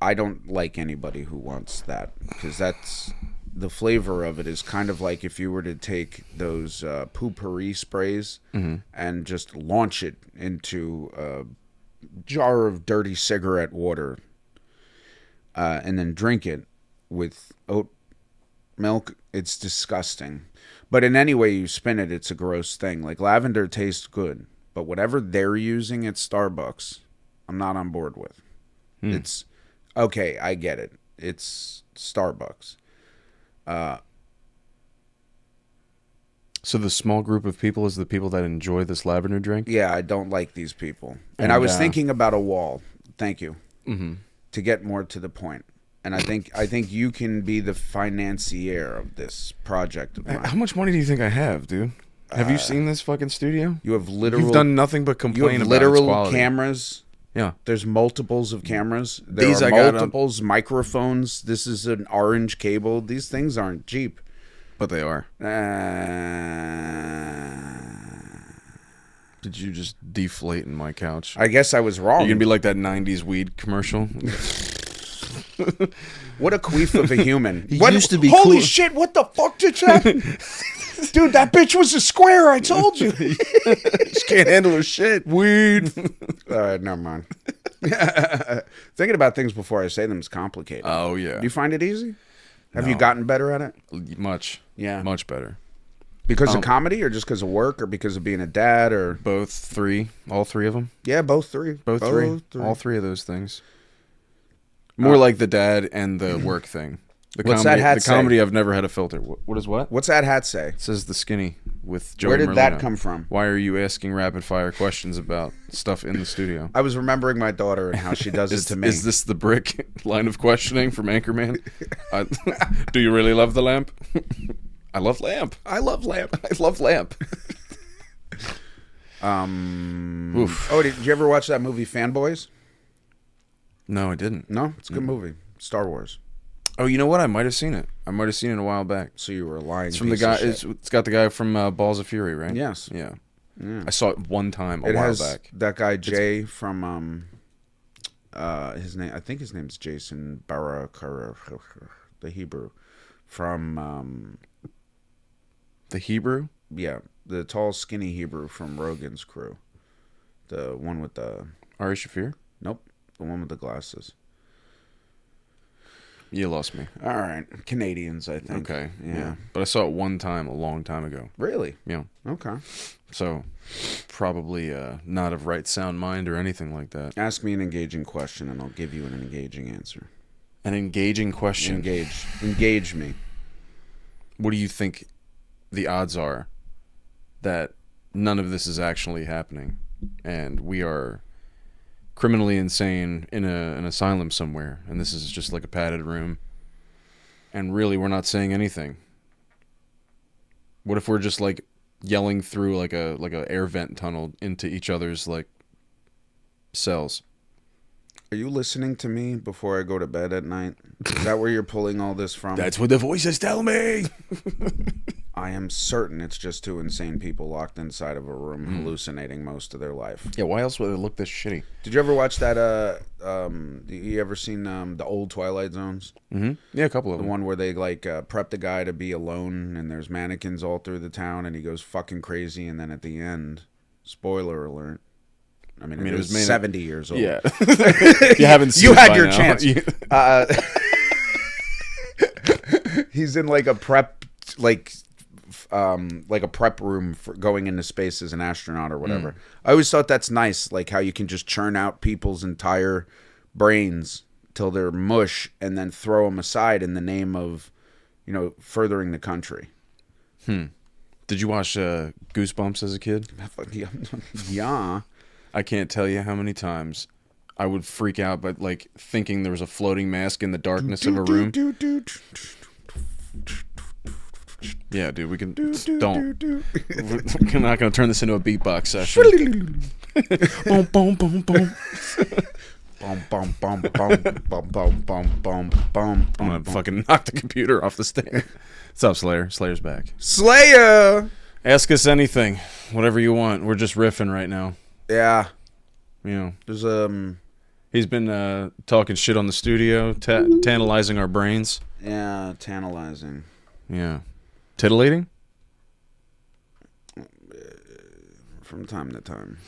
I don't like anybody who wants that because that's the flavor of it is kind of like if you were to take those poo-pourri sprays and just launch it into a jar of dirty cigarette water and then drink it with oat milk. It's disgusting. But in any way you spin it, it's a gross thing. Like lavender tastes good, but whatever they're using at Starbucks, I'm not on board with. It's okay, I get it. It's Starbucks.
So the small group of people is the people that enjoy this lavender drink?
Yeah, I don't like these people. And
And,
I was thinking about a wall. Thank you.
Mm-hmm.
To get more to the point. And I think you can be the financier of this project of mine.
How much money do you think I have, dude? Have you seen this fucking studio?
You have literal.
You've done nothing but
You
complain
have
about its
literal
quality.
cameras.
Yeah.
There's multiples of cameras. There
These
are
I got on-
multiples microphones. This is an orange cable. These things aren't cheap.
But they are.
Uh,
Did you just deflate in my couch?
I guess I was wrong.
You're going to be like that 90s weed commercial?
What a queef of a human.
He
What,
used to be
holy
cool.
shit, what the fuck just happened? Dude, that bitch was a square, I told you.
Just can't handle her shit. Weed.
All right, never mind. Thinking about things before I say them is complicated.
Oh, yeah.
Do you find it easy? Have you
No.
gotten better at it?
Much.
Yeah.
Much better.
Because of comedy or just because of work or because of being a dad or...
Both three. All three of them.
Yeah, both three.
Both three. All three of those things. More like the dad and the work thing. The
What's
comedy,
that hat
The
say?
comedy, I've never had a filter. What is what?
What's that hat say?
It says the skinny with Joey
Where did that
Merlino.
come from?
Why are you asking rapid fire questions about stuff in the studio?
I was remembering my daughter and how she does it to me.
Is this the brick line of questioning from Anchorman? Do you really love the lamp? I love lamp. I love lamp. I love lamp. Oof.
Oh, did you ever watch that movie Fanboys?
No, I didn't.
No? It's a good movie. Star Wars.
Oh, you know what? I might have seen it. I might have seen it a while back.
So you were lying.
It's from the guy. It's got the guy from Balls of Fury, right?
Yes.
Yeah. I saw it one time a
It
while
has
back.
that guy Jay from his name. I think his name's Jason Barakar, the Hebrew from
The Hebrew.
yeah, the tall, skinny Hebrew from Rogan's crew, the one with the
Ari Shafir.
nope, the one with the glasses.
You lost me.
All right, Canadians, I think.
Okay.
yeah.
But I saw it one time a long time ago.
Really?
Yeah.
Okay.
So probably not of right sound mind or anything like that.
Ask me an engaging question, and I'll give you an engaging answer.
An engaging question.
Engage me.
What do you think the odds are that none of this is actually happening and we are criminally insane in an asylum somewhere and this is just like a padded room and really we're not saying anything? What if we're just like yelling through like a air vent tunnel into each other's like cells?
Are you listening to me before I go to bed at night? Is that where you're pulling all this from?
That's what the voices tell me.
I am certain it's just two insane people locked inside of a room hallucinating most of their life.
Yeah, why else would it look this shitty?
Did you ever watch that you ever seen the old Twilight Zones?
Mm-hmm. Yeah, a couple of
The
them.
one where they like prep the guy to be alone and there's mannequins all through the town and he goes fucking crazy and then at the end, spoiler alert, I mean,
it
it
was
was
made
70 years old.
Yeah. If you haven't seen
You
it
had
by
your
now,
chance.
you-
He's in like a prep, like a prep room for going into space as an astronaut or whatever. I always thought that's nice, like how you can just churn out people's entire brains till they're mush and then throw them aside in the name of, furthering the country.
Did you watch Goosebumps as a kid?
Yeah.
I can't tell you how many times I would freak out, but like thinking there was a floating mask in the darkness of a room. Yeah, dude, we can don't. We're not going to turn this into a beatbox session. Boom, boom, boom, boom.
Bum, bum, bum, bum, bum, bum, bum, bum, bum.
I'm gonna fucking knock the computer off the stand. What's up, Slayer? Slayer's back.
Slayer.
Ask us anything, whatever you want. We're just riffing right now.
Yeah.
There's
There's
he's been talking shit on the studio, tantalizing our brains.
yeah, tantalizing.
Yeah, titillating.
From time to time.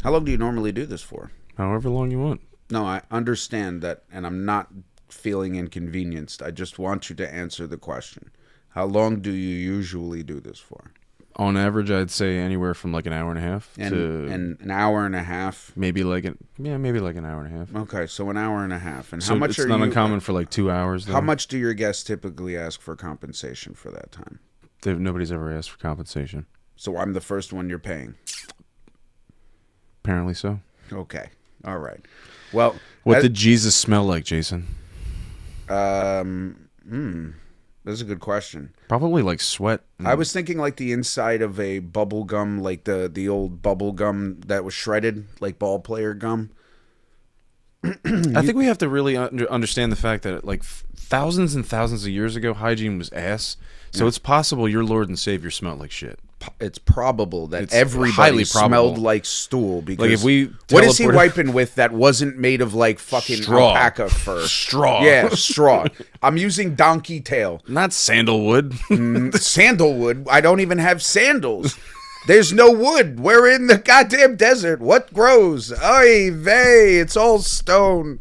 How long do you normally do this for?
However long you want.
No, I understand that, and I'm not feeling inconvenienced. I just want you to answer the question. How long do you usually do this for?
On average, I'd say anywhere from like an hour and a half to
And an hour and a half.
maybe like an hour and a half.
Okay, so an hour and a half. And
So
how much
it's
are
not
you?
uncommon for like 2 hours. Though.
How much do your guests typically ask for compensation for that time?
Nobody's ever asked for compensation.
So I'm the first one you're paying.
Apparently so.
Okay, all right. Well,
What did Jesus smell like, Jason?
That's a good question.
Probably like sweat.
I was thinking like the inside of a bubble gum, like the old bubble gum that was shredded, like ball player gum.
I think we have to really understand the fact that like thousands and thousands of years ago, hygiene was ass. So it's possible your Lord and Savior smelled like shit.
It's probable that
It's
everybody
highly probable.
smelled like stool because
Like if we
what is he
teleported-
wiping with that wasn't made of like fucking
Straw.
alpaca fur?
Straw.
Yeah, straw. I'm using donkey tail.
Not sandalwood.
Sandalwood. I don't even have sandals. There's no wood. We're in the goddamn desert. What grows? Oy vey. It's all stone.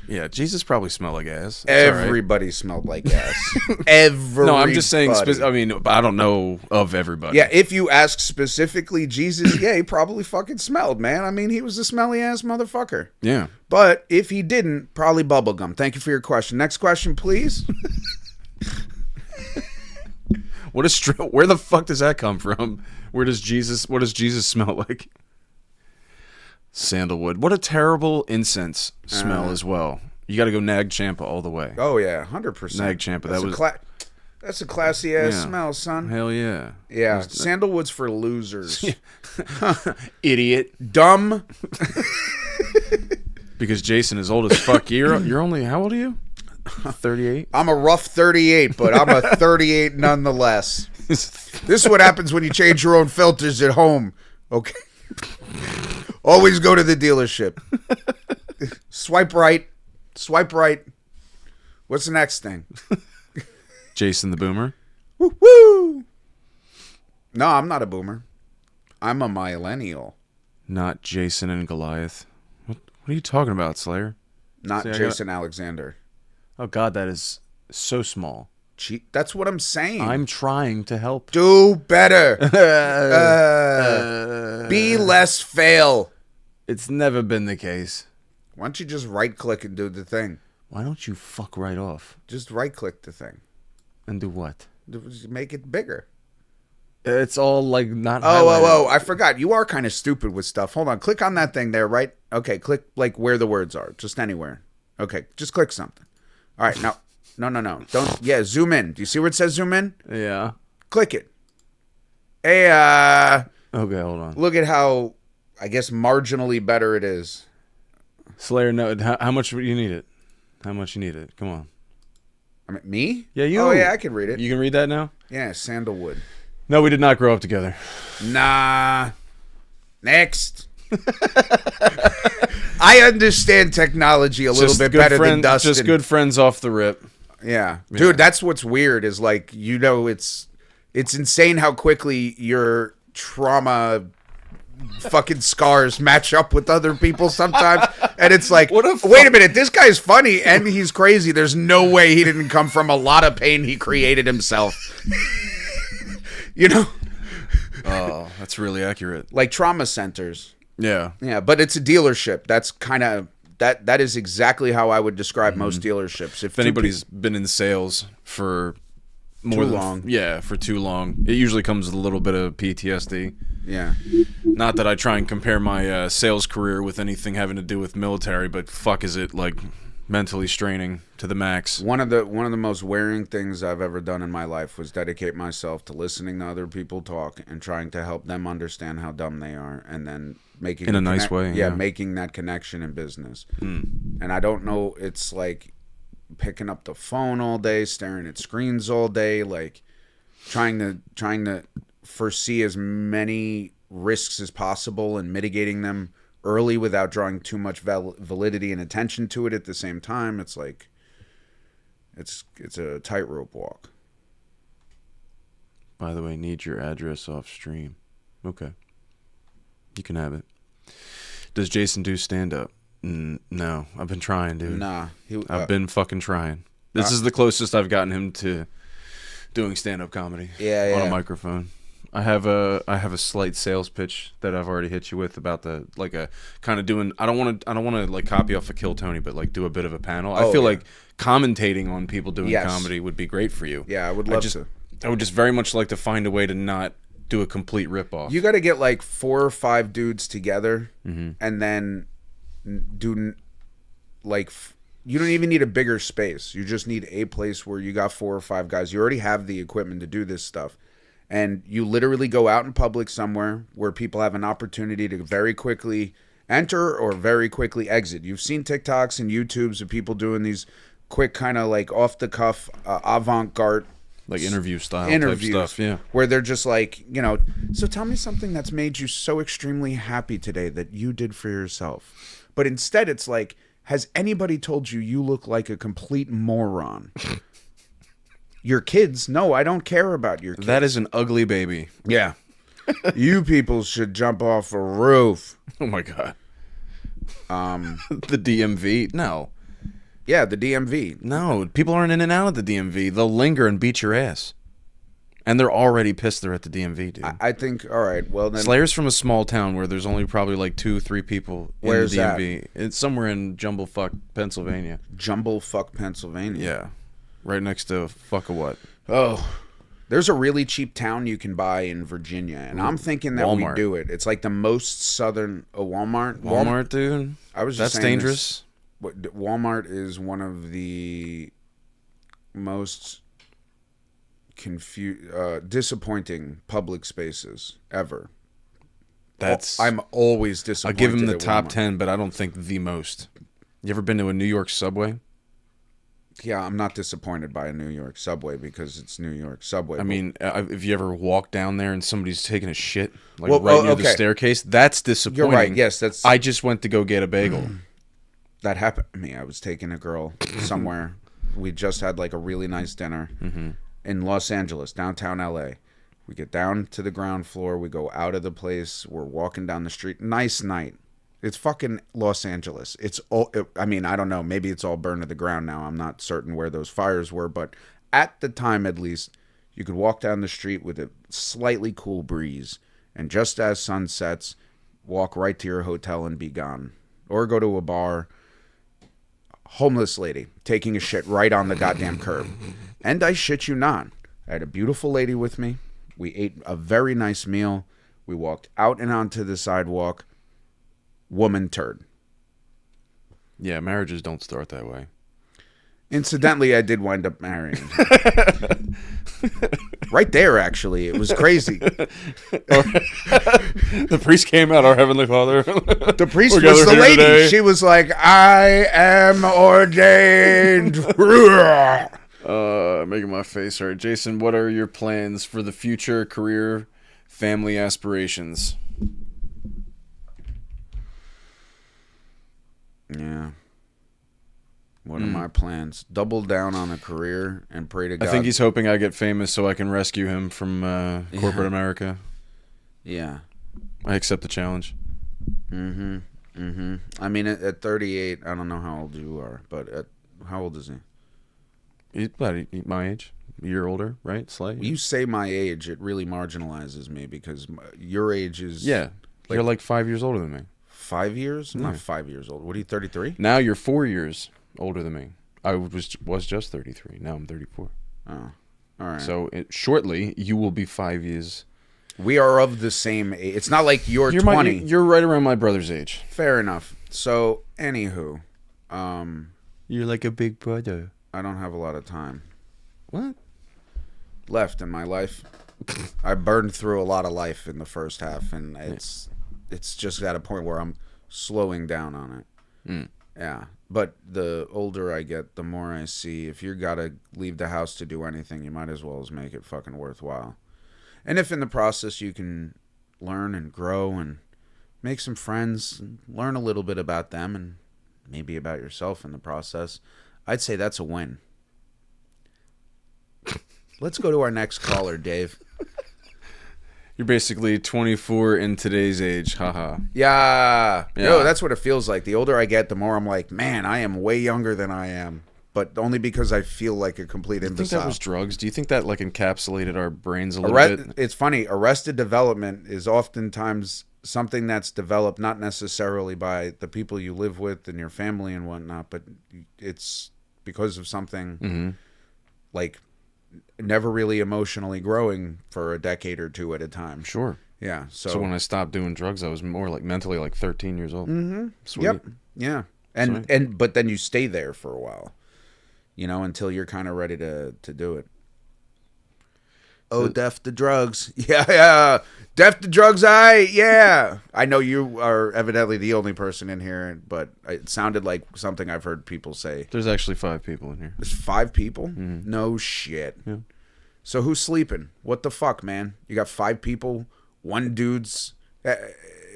Yeah, Jesus probably smelled like ass. It's all right.
Everybody smelled like ass. Everybody.
No, I'm just saying. I don't know of everybody.
Yeah, if you ask specifically Jesus, yeah, he probably fucking smelled, man. I mean, he was a smelly ass motherfucker.
Yeah.
But if he didn't, probably bubblegum. Thank you for your question. Next question, please.
Where the fuck does that come from? What does Jesus smell like? Sandalwood. What a terrible incense smell as well. You got to go Nag Champa all the way.
Oh yeah, 100%.
Nag Champa.
That's a classy ass
Yeah.
smell, son.
Hell yeah.
Yeah, sandalwood's for losers.
Idiot.
Dumb.
Because Jason is old as fuck. You're only, how old are you? 38?
I'm a rough 38, but I'm a 38 nonetheless. This is what happens when you change your own filters at home. Okay. Always go to the dealership. Swipe right. Swipe right. What's the next thing?
Jason the Boomer.
Woo woo. No, I'm not a boomer. I'm a millennial.
Not Jason and Goliath. What are you talking about, Slayer?
Not
See, I
Jason Alexander.
Oh, God, that is so small.
That's what I'm saying.
I'm trying to help.
Do better. Be less fail.
It's never been the case.
Why don't you just right click and do the thing?
Why don't you fuck right off?
Just right click the thing.
And do what?
Just make it bigger.
It's all like not
Oh, I forgot. You are kind of stupid with stuff. Hold on. Click on that thing there, right? Okay, click like where the words are. Just anywhere. Okay, just click something. All right, now. No. Don't. Yeah, zoom in. Do you see where it says zoom in?
Yeah.
Click it. Hey,
Okay, hold on.
look at how, I guess, marginally better it is.
Slayer, no. How much do you need it? How much you need it? Come on.
I mean, me?
Yeah, you.
Oh, yeah, I can read it.
You can read that now?
Yeah, sandalwood.
No, we did not grow up together.
Nah. Next. I understand technology a little bit
good
better than Dustin.
Just good friends off the rip.
Yeah. Dude, that's what's weird is like, it's insane how quickly your trauma fucking scars match up with other people sometimes, and it's like,
What a
wait a minute, this guy's funny and he's crazy. There's no way he didn't come from a lot of pain he created himself. You know,
Oh, that's really accurate.
like trauma centers.
Yeah.
Yeah, but it's a dealership. That's kind of that is exactly how I would describe most dealerships.
If anybody's been in sales for more
Too
than
long.
yeah, for too long, it usually comes with a little bit of PTSD.
yeah.
Not that I try and compare my sales career with anything having to do with military, but fuck, is it like mentally straining to the max.
One of the most wearing things I've ever done in my life was dedicate myself to listening to other people talk and trying to help them understand how dumb they are, and then making
In a nice way, yeah.
making that connection in business. And I don't know, it's like picking up the phone all day, staring at screens all day, like trying to foresee as many risks as possible and mitigating them early without drawing too much validity and attention to it at the same time. It's like it's a tightrope walk.
By the way, need your address off stream. Okay. You can have it. Does Jason do stand-up? No. I've been trying, dude.
Nah.
I've been fucking trying. This is the closest I've gotten him to doing stand-up comedy on a microphone. I have a slight sales pitch that I've already hit you with about the like a kind of doing. I don't want to like copy off of Kill Tony, but like do a bit of a panel. I feel like commentating on people doing comedy would be great for you.
Yeah, I would love to.
I would just very much like to find a way to not do a complete ripoff.
You got to get like 4 or 5 dudes together, and then do like. You don't even need a bigger space. You just need a place where you got 4 or 5 guys. You already have the equipment to do this stuff. And you literally go out in public somewhere where people have an opportunity to very quickly enter or very quickly exit. You've seen TikToks and YouTubes of people doing these quick kind of like off the cuff, avant-garde
like interview style
interviews
type stuff, yeah.
Where they're just like, so tell me something that's made you so extremely happy today that you did for yourself. But instead it's like, has anybody told you you look like a complete moron? Your kids? No, I don't care about your kids.
That is an ugly baby.
Yeah. You people should jump off a roof.
Oh my god. The DMV? No.
Yeah, the DMV.
No, people aren't in and out of the DMV. They'll linger and beat your ass. And they're already pissed they're at the DMV, dude.
I think, all right, well then.
Slayer's from a small town where there's only probably like 2-3 people in
Where's
the DMV. It's somewhere in Jumblefuck, Pennsylvania.
Jumblefuck, Pennsylvania.
Yeah. Right next to fuck-a-what.
Oh, there's a really cheap town you can buy in Virginia, and I'm thinking that
Walmart.
we do it. It's like the most southern Walmart.
Walmart, dude?
I was just
That's
saying
dangerous.
Walmart is one of the most disappointing public spaces ever. I'm always disappointed.
I'll give him the
at
top
Walmart.
10, but I don't think the most. You ever been to a New York subway?
Yeah, I'm not disappointed by a New York subway because it's New York subway.
I mean, if you ever walk down there and somebody's taking a shit like
Well,
right near the
okay.
staircase, that's disappointing.
You're right. Yes, that's.
I just went to go get a bagel.
That happened to me. I was taking a girl somewhere. We just had like a really nice dinner in Los Angeles, downtown LA. We get down to the ground floor. We go out of the place. We're walking down the street. Nice night. It's fucking Los Angeles. It's all. I mean, I don't know. Maybe it's all burned to the ground now. I'm not certain where those fires were, but at the time, at least, you could walk down the street with a slightly cool breeze, and just as sun sets, walk right to your hotel and be gone, or go to a bar. Homeless lady taking a shit right on the goddamn curb, and I shit you not, I had a beautiful lady with me. We ate a very nice meal. We walked out and onto the sidewalk. Woman turd.
Yeah, marriages don't start that way.
Incidentally, I did wind up marrying her. Right there, actually. It was crazy.
The priest came out, our Heavenly Father.
The priest was the lady. Today. She was like, I am ordained.
Making my face hurt. Jason, what are your plans for the future, career, family aspirations?
Yeah. What are my plans? Double down on a career and pray to God.
I think he's hoping I get famous so I can rescue him from corporate America.
Yeah.
I accept the challenge.
I mean, at 38, I don't know how old you are, but how old is he?
He's about my age. A year older, right? Slay.
You say my age, it really marginalizes me because your age is...
Yeah. You're like 5 years older than me.
5 years? I'm not 5 years old. What are you, 33?
Now you're 4 years older than me. I was just 33. Now I'm 34.
Oh, all right.
So shortly, you will be 5 years.
We are of the same age. It's not like you're 20.
You're right around my brother's age.
Fair enough. So, anywho,
You're like a big brother.
I don't have a lot of time
What?
left in my life. I burned through a lot of life in the first half, and it's just at a point where I'm slowing down on it. Yeah. But the older I get, the more I see if you gotta leave the house to do anything, you might as well make it fucking worthwhile. And if in the process you can learn and grow and make some friends, and learn a little bit about them and maybe about yourself in the process, I'd say that's a win. Let's go to our next caller, Dave.
You're basically 24 in today's age. Haha.
Yeah.
Yeah.
No, that's what it feels like. The older I get, the more I'm like, man, I am way younger than I am. But only because I feel like a complete
Do you
imbecile.
think that was drugs? Do you think that like encapsulated our brains a little bit?
It's funny. Arrested development is oftentimes something that's developed not necessarily by the people you live with and your family and whatnot, but it's because of something like never really emotionally growing for a decade or two at a time.
Sure.
Yeah.
So when I stopped doing drugs, I was more like mentally like 13 years old. Sweet.
Yep. Yeah. But then you stay there for a while, until you're kind of ready to do it. Oh, deaf to drugs. Yeah. Deaf to drugs, yeah. I know you are evidently the only person in here, but it sounded like something I've heard people say.
There's actually 5 people in here.
There's 5 people? No shit.
Yeah.
So who's sleeping? What the fuck, man? You got 5 people, one dude's...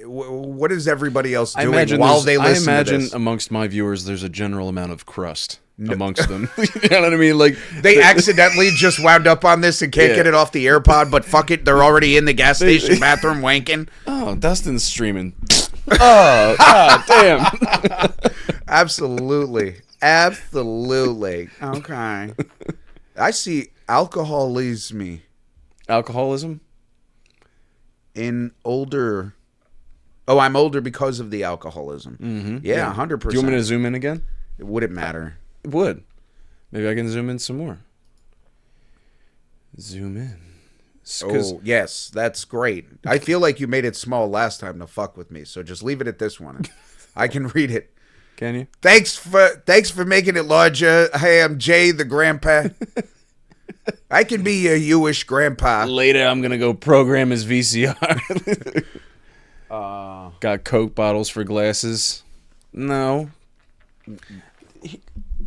what is everybody else doing while they listen
I
to
imagine
this?
amongst my viewers, there's a general amount of crust amongst them. You know what I mean? Like
They accidentally just wound up on this and can't get it off the AirPod, but fuck it, they're already in the gas station bathroom wanking.
Oh, Dustin's streaming. Oh, god damn.
Absolutely. Okay. I see alcoholism
Alcoholism?
in older... Oh, I'm older because of the alcoholism. Yeah, 100%.
Do you want me to zoom in again?
Would it matter?
It would. Maybe I can zoom in some more. Zoom in.
Oh, yes, that's great. I feel like you made it small last time to fuck with me, so just leave it at this one. I can read it.
Can you?
Thanks for making it larger. Hey, I'm Jay, the grandpa. I can be your you-ish grandpa.
Later, I'm going to go program his VCR. Got Coke bottles for glasses. No.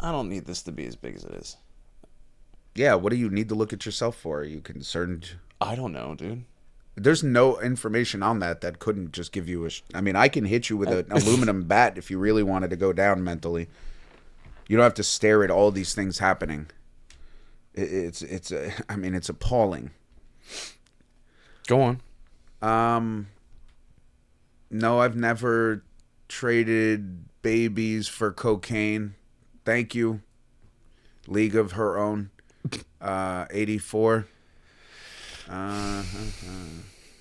I don't need this to be as big as it is.
Yeah, what do you need to look at yourself for? Are you concerned?
I don't know, dude.
There's no information on that couldn't just give you I mean, I can hit you with an aluminum bat if you really wanted to go down mentally. You don't have to stare at all these things happening. It's appalling.
Go on.
No, I've never traded babies for cocaine. Thank you. League of Her Own. 84.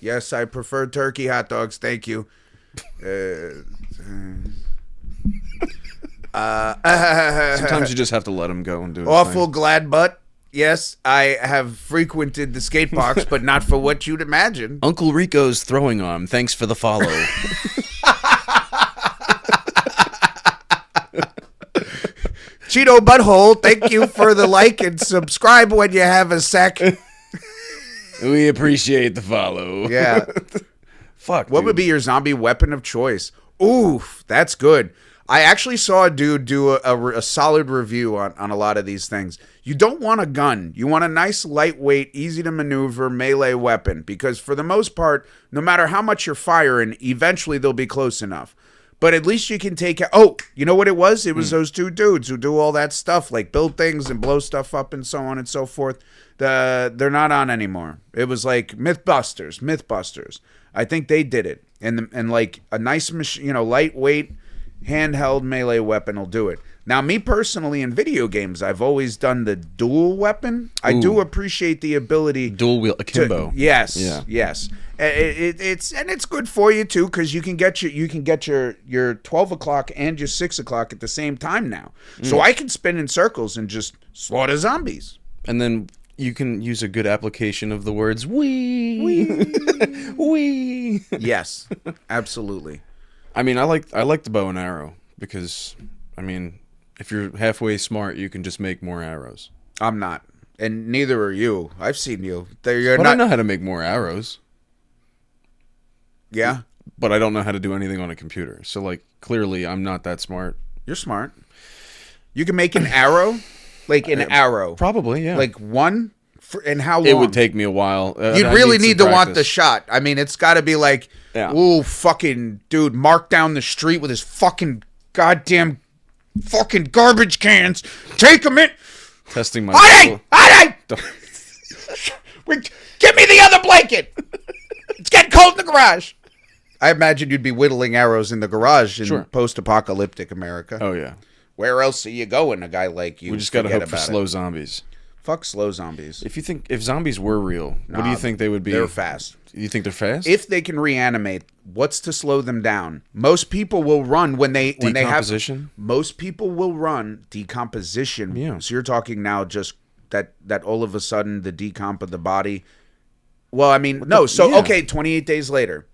Yes, I prefer turkey hot dogs. Thank you.
Sometimes you just have to let him go and do it.
Awful glad butt. Yes, I have frequented the skate parks, but not for what you'd imagine.
Uncle Rico's throwing arm. Thanks for the follow.
Cheeto Butthole, thank you for the like and subscribe when you have a sec.
We appreciate the follow.
Yeah.
Fuck.
What would be your zombie weapon of choice? Oof, that's good. I actually saw a dude do a solid review on a lot of these things. You don't want a gun. You want a nice, lightweight, easy to maneuver melee weapon because for the most part, no matter how much you're firing, eventually they'll be close enough. But at least you can take... Oh, you know what it was? It was those 2 dudes who do all that stuff, like build things and blow stuff up and so on and so forth. They're not on anymore. It was like Mythbusters. I think they did it. and like a nice machine, lightweight handheld melee weapon will do it. Now, me personally, in video games, I've always done the dual weapon. I do appreciate the ability
Dual wheel akimbo.
Yes,
Yeah.
yes. It's good for you too, because you can get your 12 o'clock and your 6 o'clock at the same time now. So I can spin in circles and just slaughter zombies.
And then you can use a good application of the words wee. Wee.
Yes, absolutely.
I mean, I like the bow and arrow because, I mean, if you're halfway smart, you can just make more arrows.
I'm not, and neither are you. I've seen you.
But I know how to make more arrows.
Yeah,
But I don't know how to do anything on a computer. So, like, clearly, I'm not that smart.
you're smart. You can make an arrow, like an arrow.
Probably, yeah.
Like one, and how long?
it would take me a while.
You'd
I'd
really
some
need to want the
practice.
shot. I mean, it's got to be like,
Yeah.
ooh, fucking dude, Mark down the street with his fucking goddamn fucking garbage cans. Take them in.
Testing my
Honey! Give me the other blanket. It's getting cold in the garage. I imagine you'd be whittling arrows in the garage in
Sure.
post-apocalyptic America.
Oh, yeah.
Where else are you going, a guy like you?
We just got to
Forget
hope for
about
slow
it.
zombies.
Fuck slow zombies.
If zombies were real, what do
Nah,
you think they would be?
They're fast.
You think they're fast?
If they can reanimate, what's to slow them down? Most people will run when they have
Decomposition?
Most people will run decomposition.
Yeah.
So you're talking now just that all of a sudden the decomp of the body. Well, I mean, no. So
yeah.
okay, 28 days later.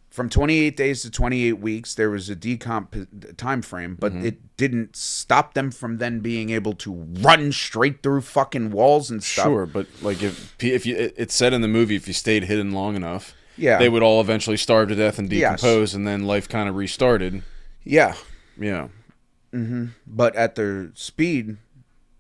From 28 days to 28 weeks, there was a decomp time frame, but it didn't stop them from then being able to run straight through fucking walls and stuff.
Sure, but like if you, it's said in the movie, if you stayed hidden long enough,
Yeah.
they would all eventually starve to death and
Yes.
decompose, and then life kind of restarted.
Yeah.
Yeah,
But at their speed,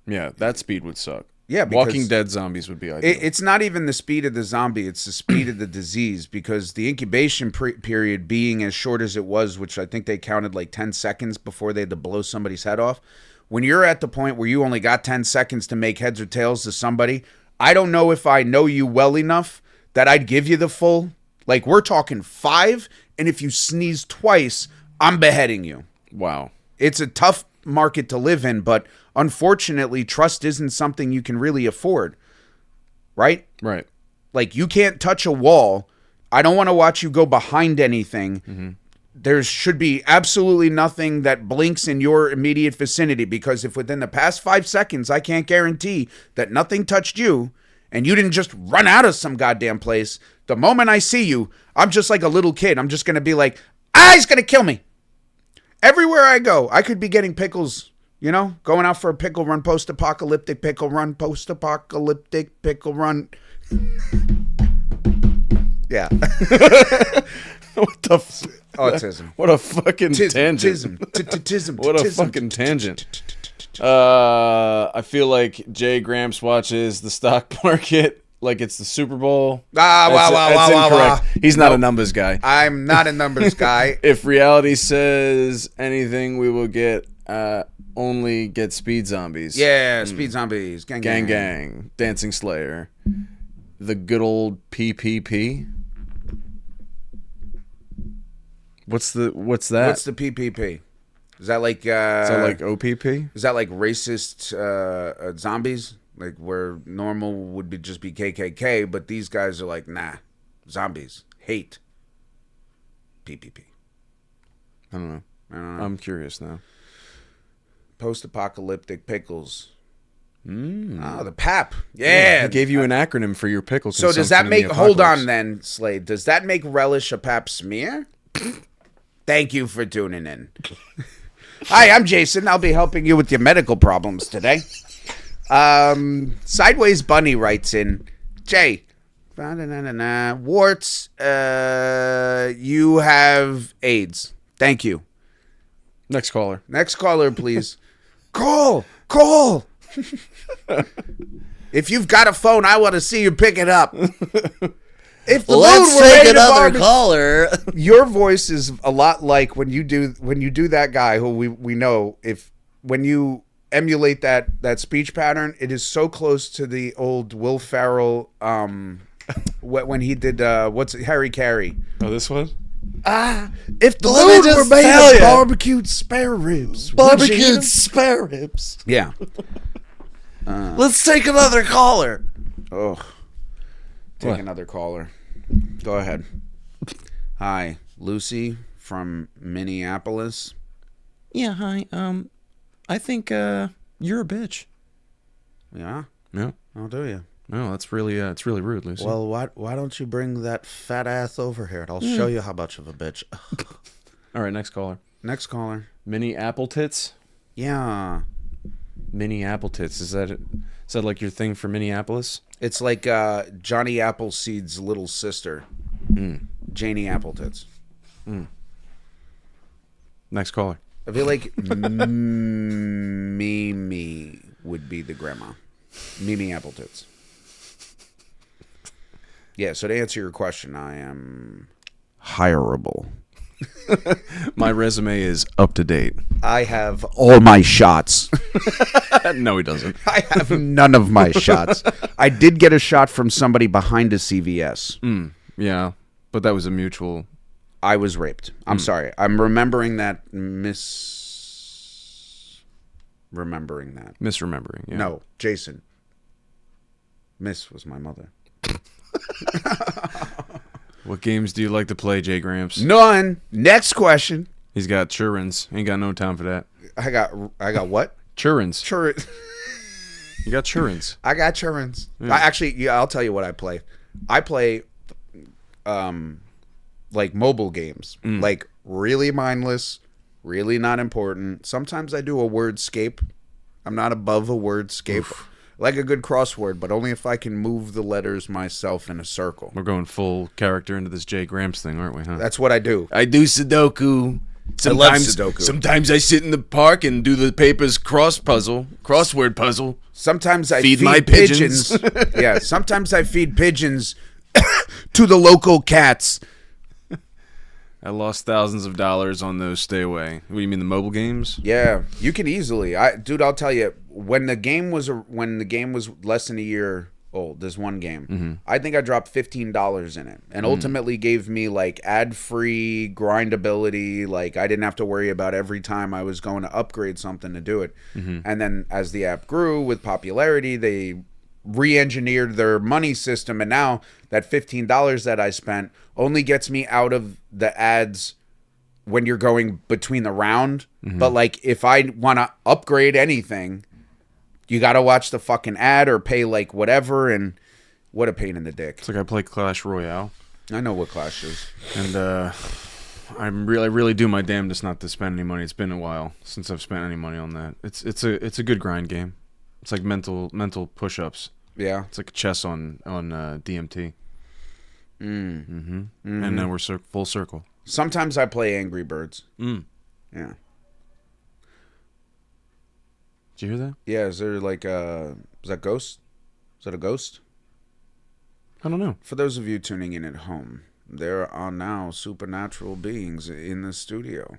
yeah, that speed would suck.
Yeah, because
Walking Dead zombies would be ideal.
it's not even the speed of the zombie, it's the speed of the disease, because the incubation period being as short as it was, which I think they counted like 10 seconds before they had to blow somebody's head off. When you're at the point where you only got 10 seconds to make heads or tails to somebody, I don't know if I know you well enough that I'd give you the full, like we're talking 5, and if you sneeze twice, I'm beheading you.
Wow.
It's a tough market to live in, but unfortunately, trust isn't something you can really afford, right?
Right.
Like, you can't touch a wall. I don't want to watch you go behind anything. There should be absolutely nothing that blinks in your immediate vicinity, because if within the past 5 seconds, I can't guarantee that nothing touched you and you didn't just run out of some goddamn place, the moment I see you, I'm just like a little kid. I'm just going to be like, he's going to kill me. Everywhere I go, I could be getting pickles, going out for a pickle run, post-apocalyptic pickle run, post-apocalyptic pickle run. Yeah.
What the?
Autism.
What a fucking tangent.
Tism.
What a fucking tangent. I feel like Jay Gramps watches the stock market like it's the Super Bowl.
That's
incorrect. He's not a numbers guy.
I'm not a numbers guy.
If reality says anything, we will only get speed zombies.
Yeah, speed zombies.
Gang. Dancing Slayer. The good old PPP. What's that?
What's the PPP? Is that like?
Is that like OPP?
Is that like racist zombies? Like where normal would be just be KKK, but these guys are like, nah, zombies, hate. PPP.
I don't know. I'm curious now.
Post-apocalyptic pickles. Oh, the PAP. Yeah.
I gave you an acronym for your pickle.
So does that make? Hold on, then, Slade. Does that make relish a pap smear? Thank you for tuning in. Hi, I'm Jason. I'll be helping you with your medical problems today. Sideways Bunny writes in, Jay, warts. You have AIDS. Thank you.
Next caller.
Next caller, please. Call. If you've got a phone, I want to see you pick it up. If the
Let's
moon were
take
made of
another
army-
caller.
Your voice is a lot like when you do that guy who we know. When you emulate that speech pattern, it is so close to the old Will Ferrell when he did what's Harry Carey.
Oh, this one?
If the
Let me
mood were
just
made
tell
of
ya.
barbecued spare ribs, would you eat 'em?
Barbecued spare ribs.
Yeah.
Let's take another caller.
Oh. Take
What?
another caller. Go ahead. Hi, Lucy from Minneapolis.
Yeah, hi. I think you're a bitch.
Yeah?
No,
I'll do you.
no, that's really it's really rude, Lucy.
Well, why don't you bring that fat ass over here and I'll show you how much of a bitch.
All right, next caller.
Next caller.
Mini apple tits.
Yeah.
Mini apple tits. Is that like your thing for Minneapolis?
It's like Johnny Appleseed's little sister, Janie Appletits.
Next caller.
I feel like Mimi would be the grandma. Mimi Appletits. Yeah, so to answer your question, I am hireable.
My resume is up to date.
I have all my shots.
No, he doesn't.
I have none of my shots. I did get a shot from somebody behind a CVS.
Yeah, but that was a mutual.
I was raped. I'm sorry. I'm remembering that remembering that.
Misremembering. Yeah.
No, Jason. Miss was my mother.
What games do you like to play, Jay Gramps?
None. Next question.
He's got churins. Ain't got no time for that.
I got what?
Churins.
Churins.
You got churins.
I got churins. I'll tell you what I play. I play like mobile games. Like really mindless, really not important. Sometimes I do a wordscape. I'm not above a wordscape. Like a good crossword, but only if I can move the letters myself in a circle.
We're going full character into this Jay Gramps thing, aren't we, huh?
That's what I do.
I do Sudoku.
I love Sudoku.
Sometimes I sit in the park and do the paper's crossword puzzle.
Sometimes I
Feed
feed
my pigeons.
Yeah, sometimes I feed pigeons to the local cats.
I lost thousands of dollars on those. Stay away. What do you mean, the mobile games?
Yeah, you can easily. Dude, I'll tell you, when the game was less than a year old, this one game, I think I dropped $15 in it, and ultimately gave me like ad-free grindability. Like I didn't have to worry about every time I was going to upgrade something to do it. And then as the app grew with popularity, they re-engineered their money system, and now that $15 that I spent only gets me out of the ads when you're going between the round. But like if I want to upgrade anything, you got to watch the fucking ad or pay like whatever, and what a pain in the dick.
It's like I play Clash Royale,
I know what Clash is.
and I really do my damnedest not to spend any money. It's been a while since I've spent any money on that. It's a good grind game. It's like mental push-ups.
Yeah.
It's like chess on DMT. And then we're full circle.
Sometimes I play Angry Birds. Yeah.
Did you hear that?
Yeah, is there like is that Ghost? Is that a ghost?
I don't know.
For those of you tuning in at home, there are now supernatural beings in the studio.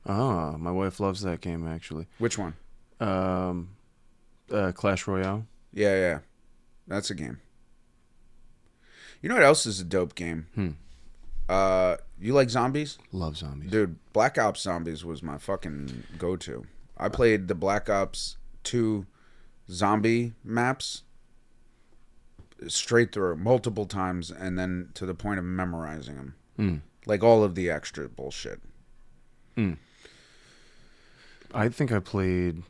Ah, my wife loves that game actually.
Which one?
Clash Royale.
Yeah. That's a game. You know what else is a dope game? You like zombies?
Love zombies.
Dude, Black Ops Zombies was my fucking go-to. I played the Black Ops 2 zombie maps straight through multiple times, and then to the point of memorizing them. Like all of the extra bullshit.
I think I played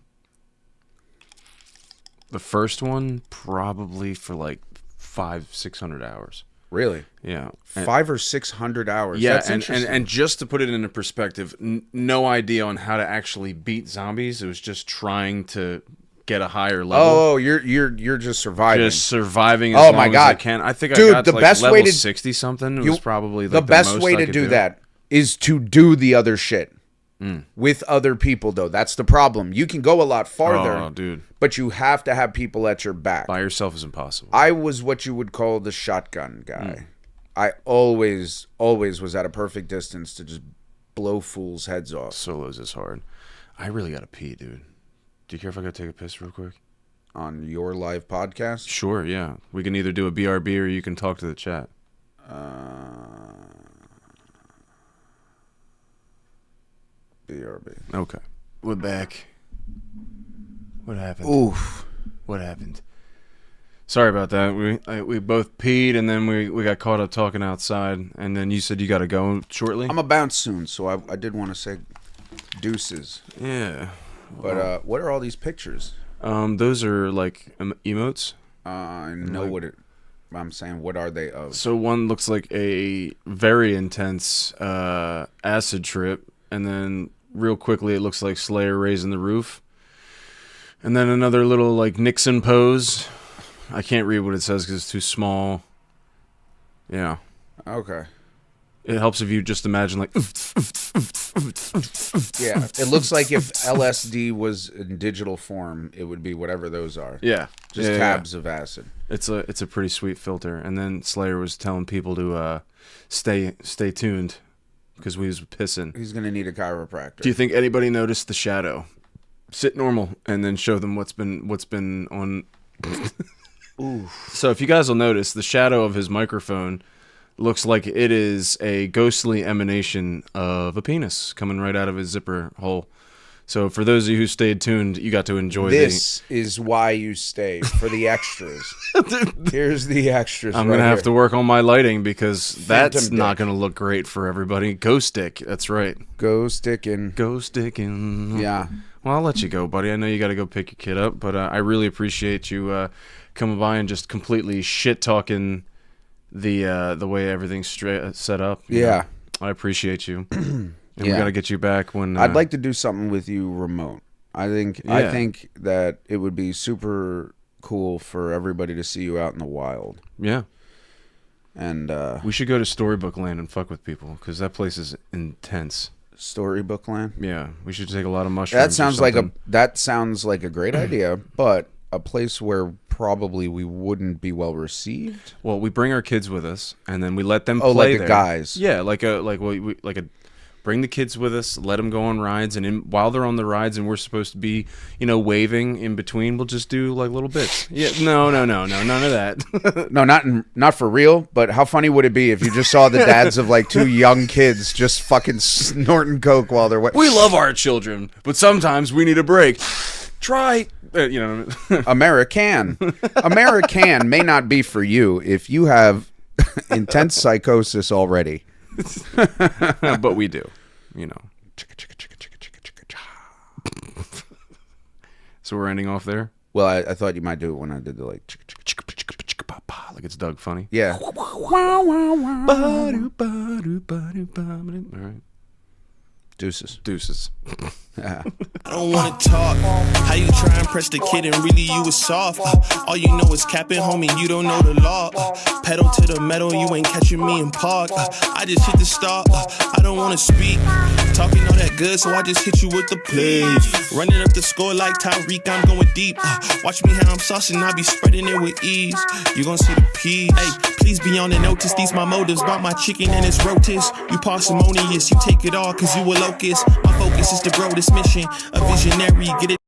the first one probably for like 500-600 hours.
Really?
Yeah.
500 or 600 hours.
Yeah,
That's
and
interesting.
just to put it into perspective, no idea on how to actually beat zombies. It was just trying to get a higher level.
Oh, you're just surviving.
Just surviving as
Oh
long
my
as
God.
I can. I think
Dude,
I got
the
to like
best
level
way to
60 something. It was probably like
the best
most
way
I
to
could
do that is to do the other shit with other people, though. That's the problem. You can go a lot farther,
Oh, dude.
but you have to have people at your back.
By yourself is impossible.
I was what you would call the shotgun guy. I always was at a perfect distance to just blow fools' heads off.
Solos is hard. I really got to pee, dude. Do you care if I go take a piss real quick?
On your live podcast?
Sure, yeah. We can either do a BRB or you can talk to the chat.
BRB.
Okay. We're back. What happened?
Oof.
What happened? Sorry about that. We both peed and then we got caught up talking outside, and then you said you got to go shortly.
I'm a bounce soon, so I did want to say deuces.
Yeah.
But what are all these pictures?
Those are like emotes.
I know what it. I'm saying, what are they of?
So one looks like a very intense acid trip, and then real quickly it looks like Slayer raising the roof, and then another little like Nixon pose. I can't read what it says because it's too small. Yeah.
Okay.
It helps if you just imagine like.
Yeah, it looks like if LSD was in digital form, it would be whatever those are.
Yeah.
Just tabs of acid.
It's a pretty sweet filter. And then Slayer was telling people to stay tuned because we was pissing.
He's gonna need a chiropractor.
Do you think anybody noticed the shadow? Sit normal and then show them what's been on.
Ooh.
So if you guys will notice, the shadow of his microphone looks like it is a ghostly emanation of a penis coming right out of his zipper hole. So for those of you who stayed tuned, you got to enjoy
this is why you stay, for the extras. Here's the extras.
I'm going to have to work on my lighting because that's
Phantom
not
dick.
going to look great for everybody. Ghost dick. That's right.
Go sticking.
Ghost dicking.
Yeah.
Well, I'll let you go, buddy. I know you got to go pick your kid up, but I really appreciate you coming by and just completely shit-talking the way everything's set up.
Yeah.
I appreciate you. And we got to get you back when
I'd like to do something with you remote. I think that it would be super cool for everybody to see you out in the wild.
Yeah.
And
we should go to Storybook Land and fuck with people because that place is intense.
Storybook Land?
Yeah, we should take a lot of mushrooms.
That sounds like a great idea, but a place where probably we wouldn't be well received.
Well, we bring our kids with us, and then we let them
play
play
like
there.
the guys.
Yeah, bring the kids with us, let them go on rides, and while they're on the rides, and we're supposed to be, waving in between, we'll just do like little bits. Yeah, no, none of that.
No, not for real. But how funny would it be if you just saw the dads of like two young kids just fucking snorting coke while they're
We love our children, but sometimes we need a break. Try.
American may not be for you if you have intense psychosis already.
But we do, So we're ending off there.
Well, I thought you might do it when I did the like
it's Doug Funny.
Yeah.
All right. Deuces.
I don't wanna talk. How you try and press the kid and really you was soft. All you know is capping, homie, you don't know the law. Pedal to the metal, you ain't catching me in park. I just hit the start, I don't wanna speak. Talking all that good, so I just hit you with the plays. Running up the score like Tyreek, I'm going deep. Watch me how I'm saucing, I be spreading it with ease. You gon' see the peas. Hey, please be on the notice, these my motives. Bought my chicken and it's rotis. You parsimonious, you take it all cause you a locust. My focus is to grow this mission. A visionary, get it.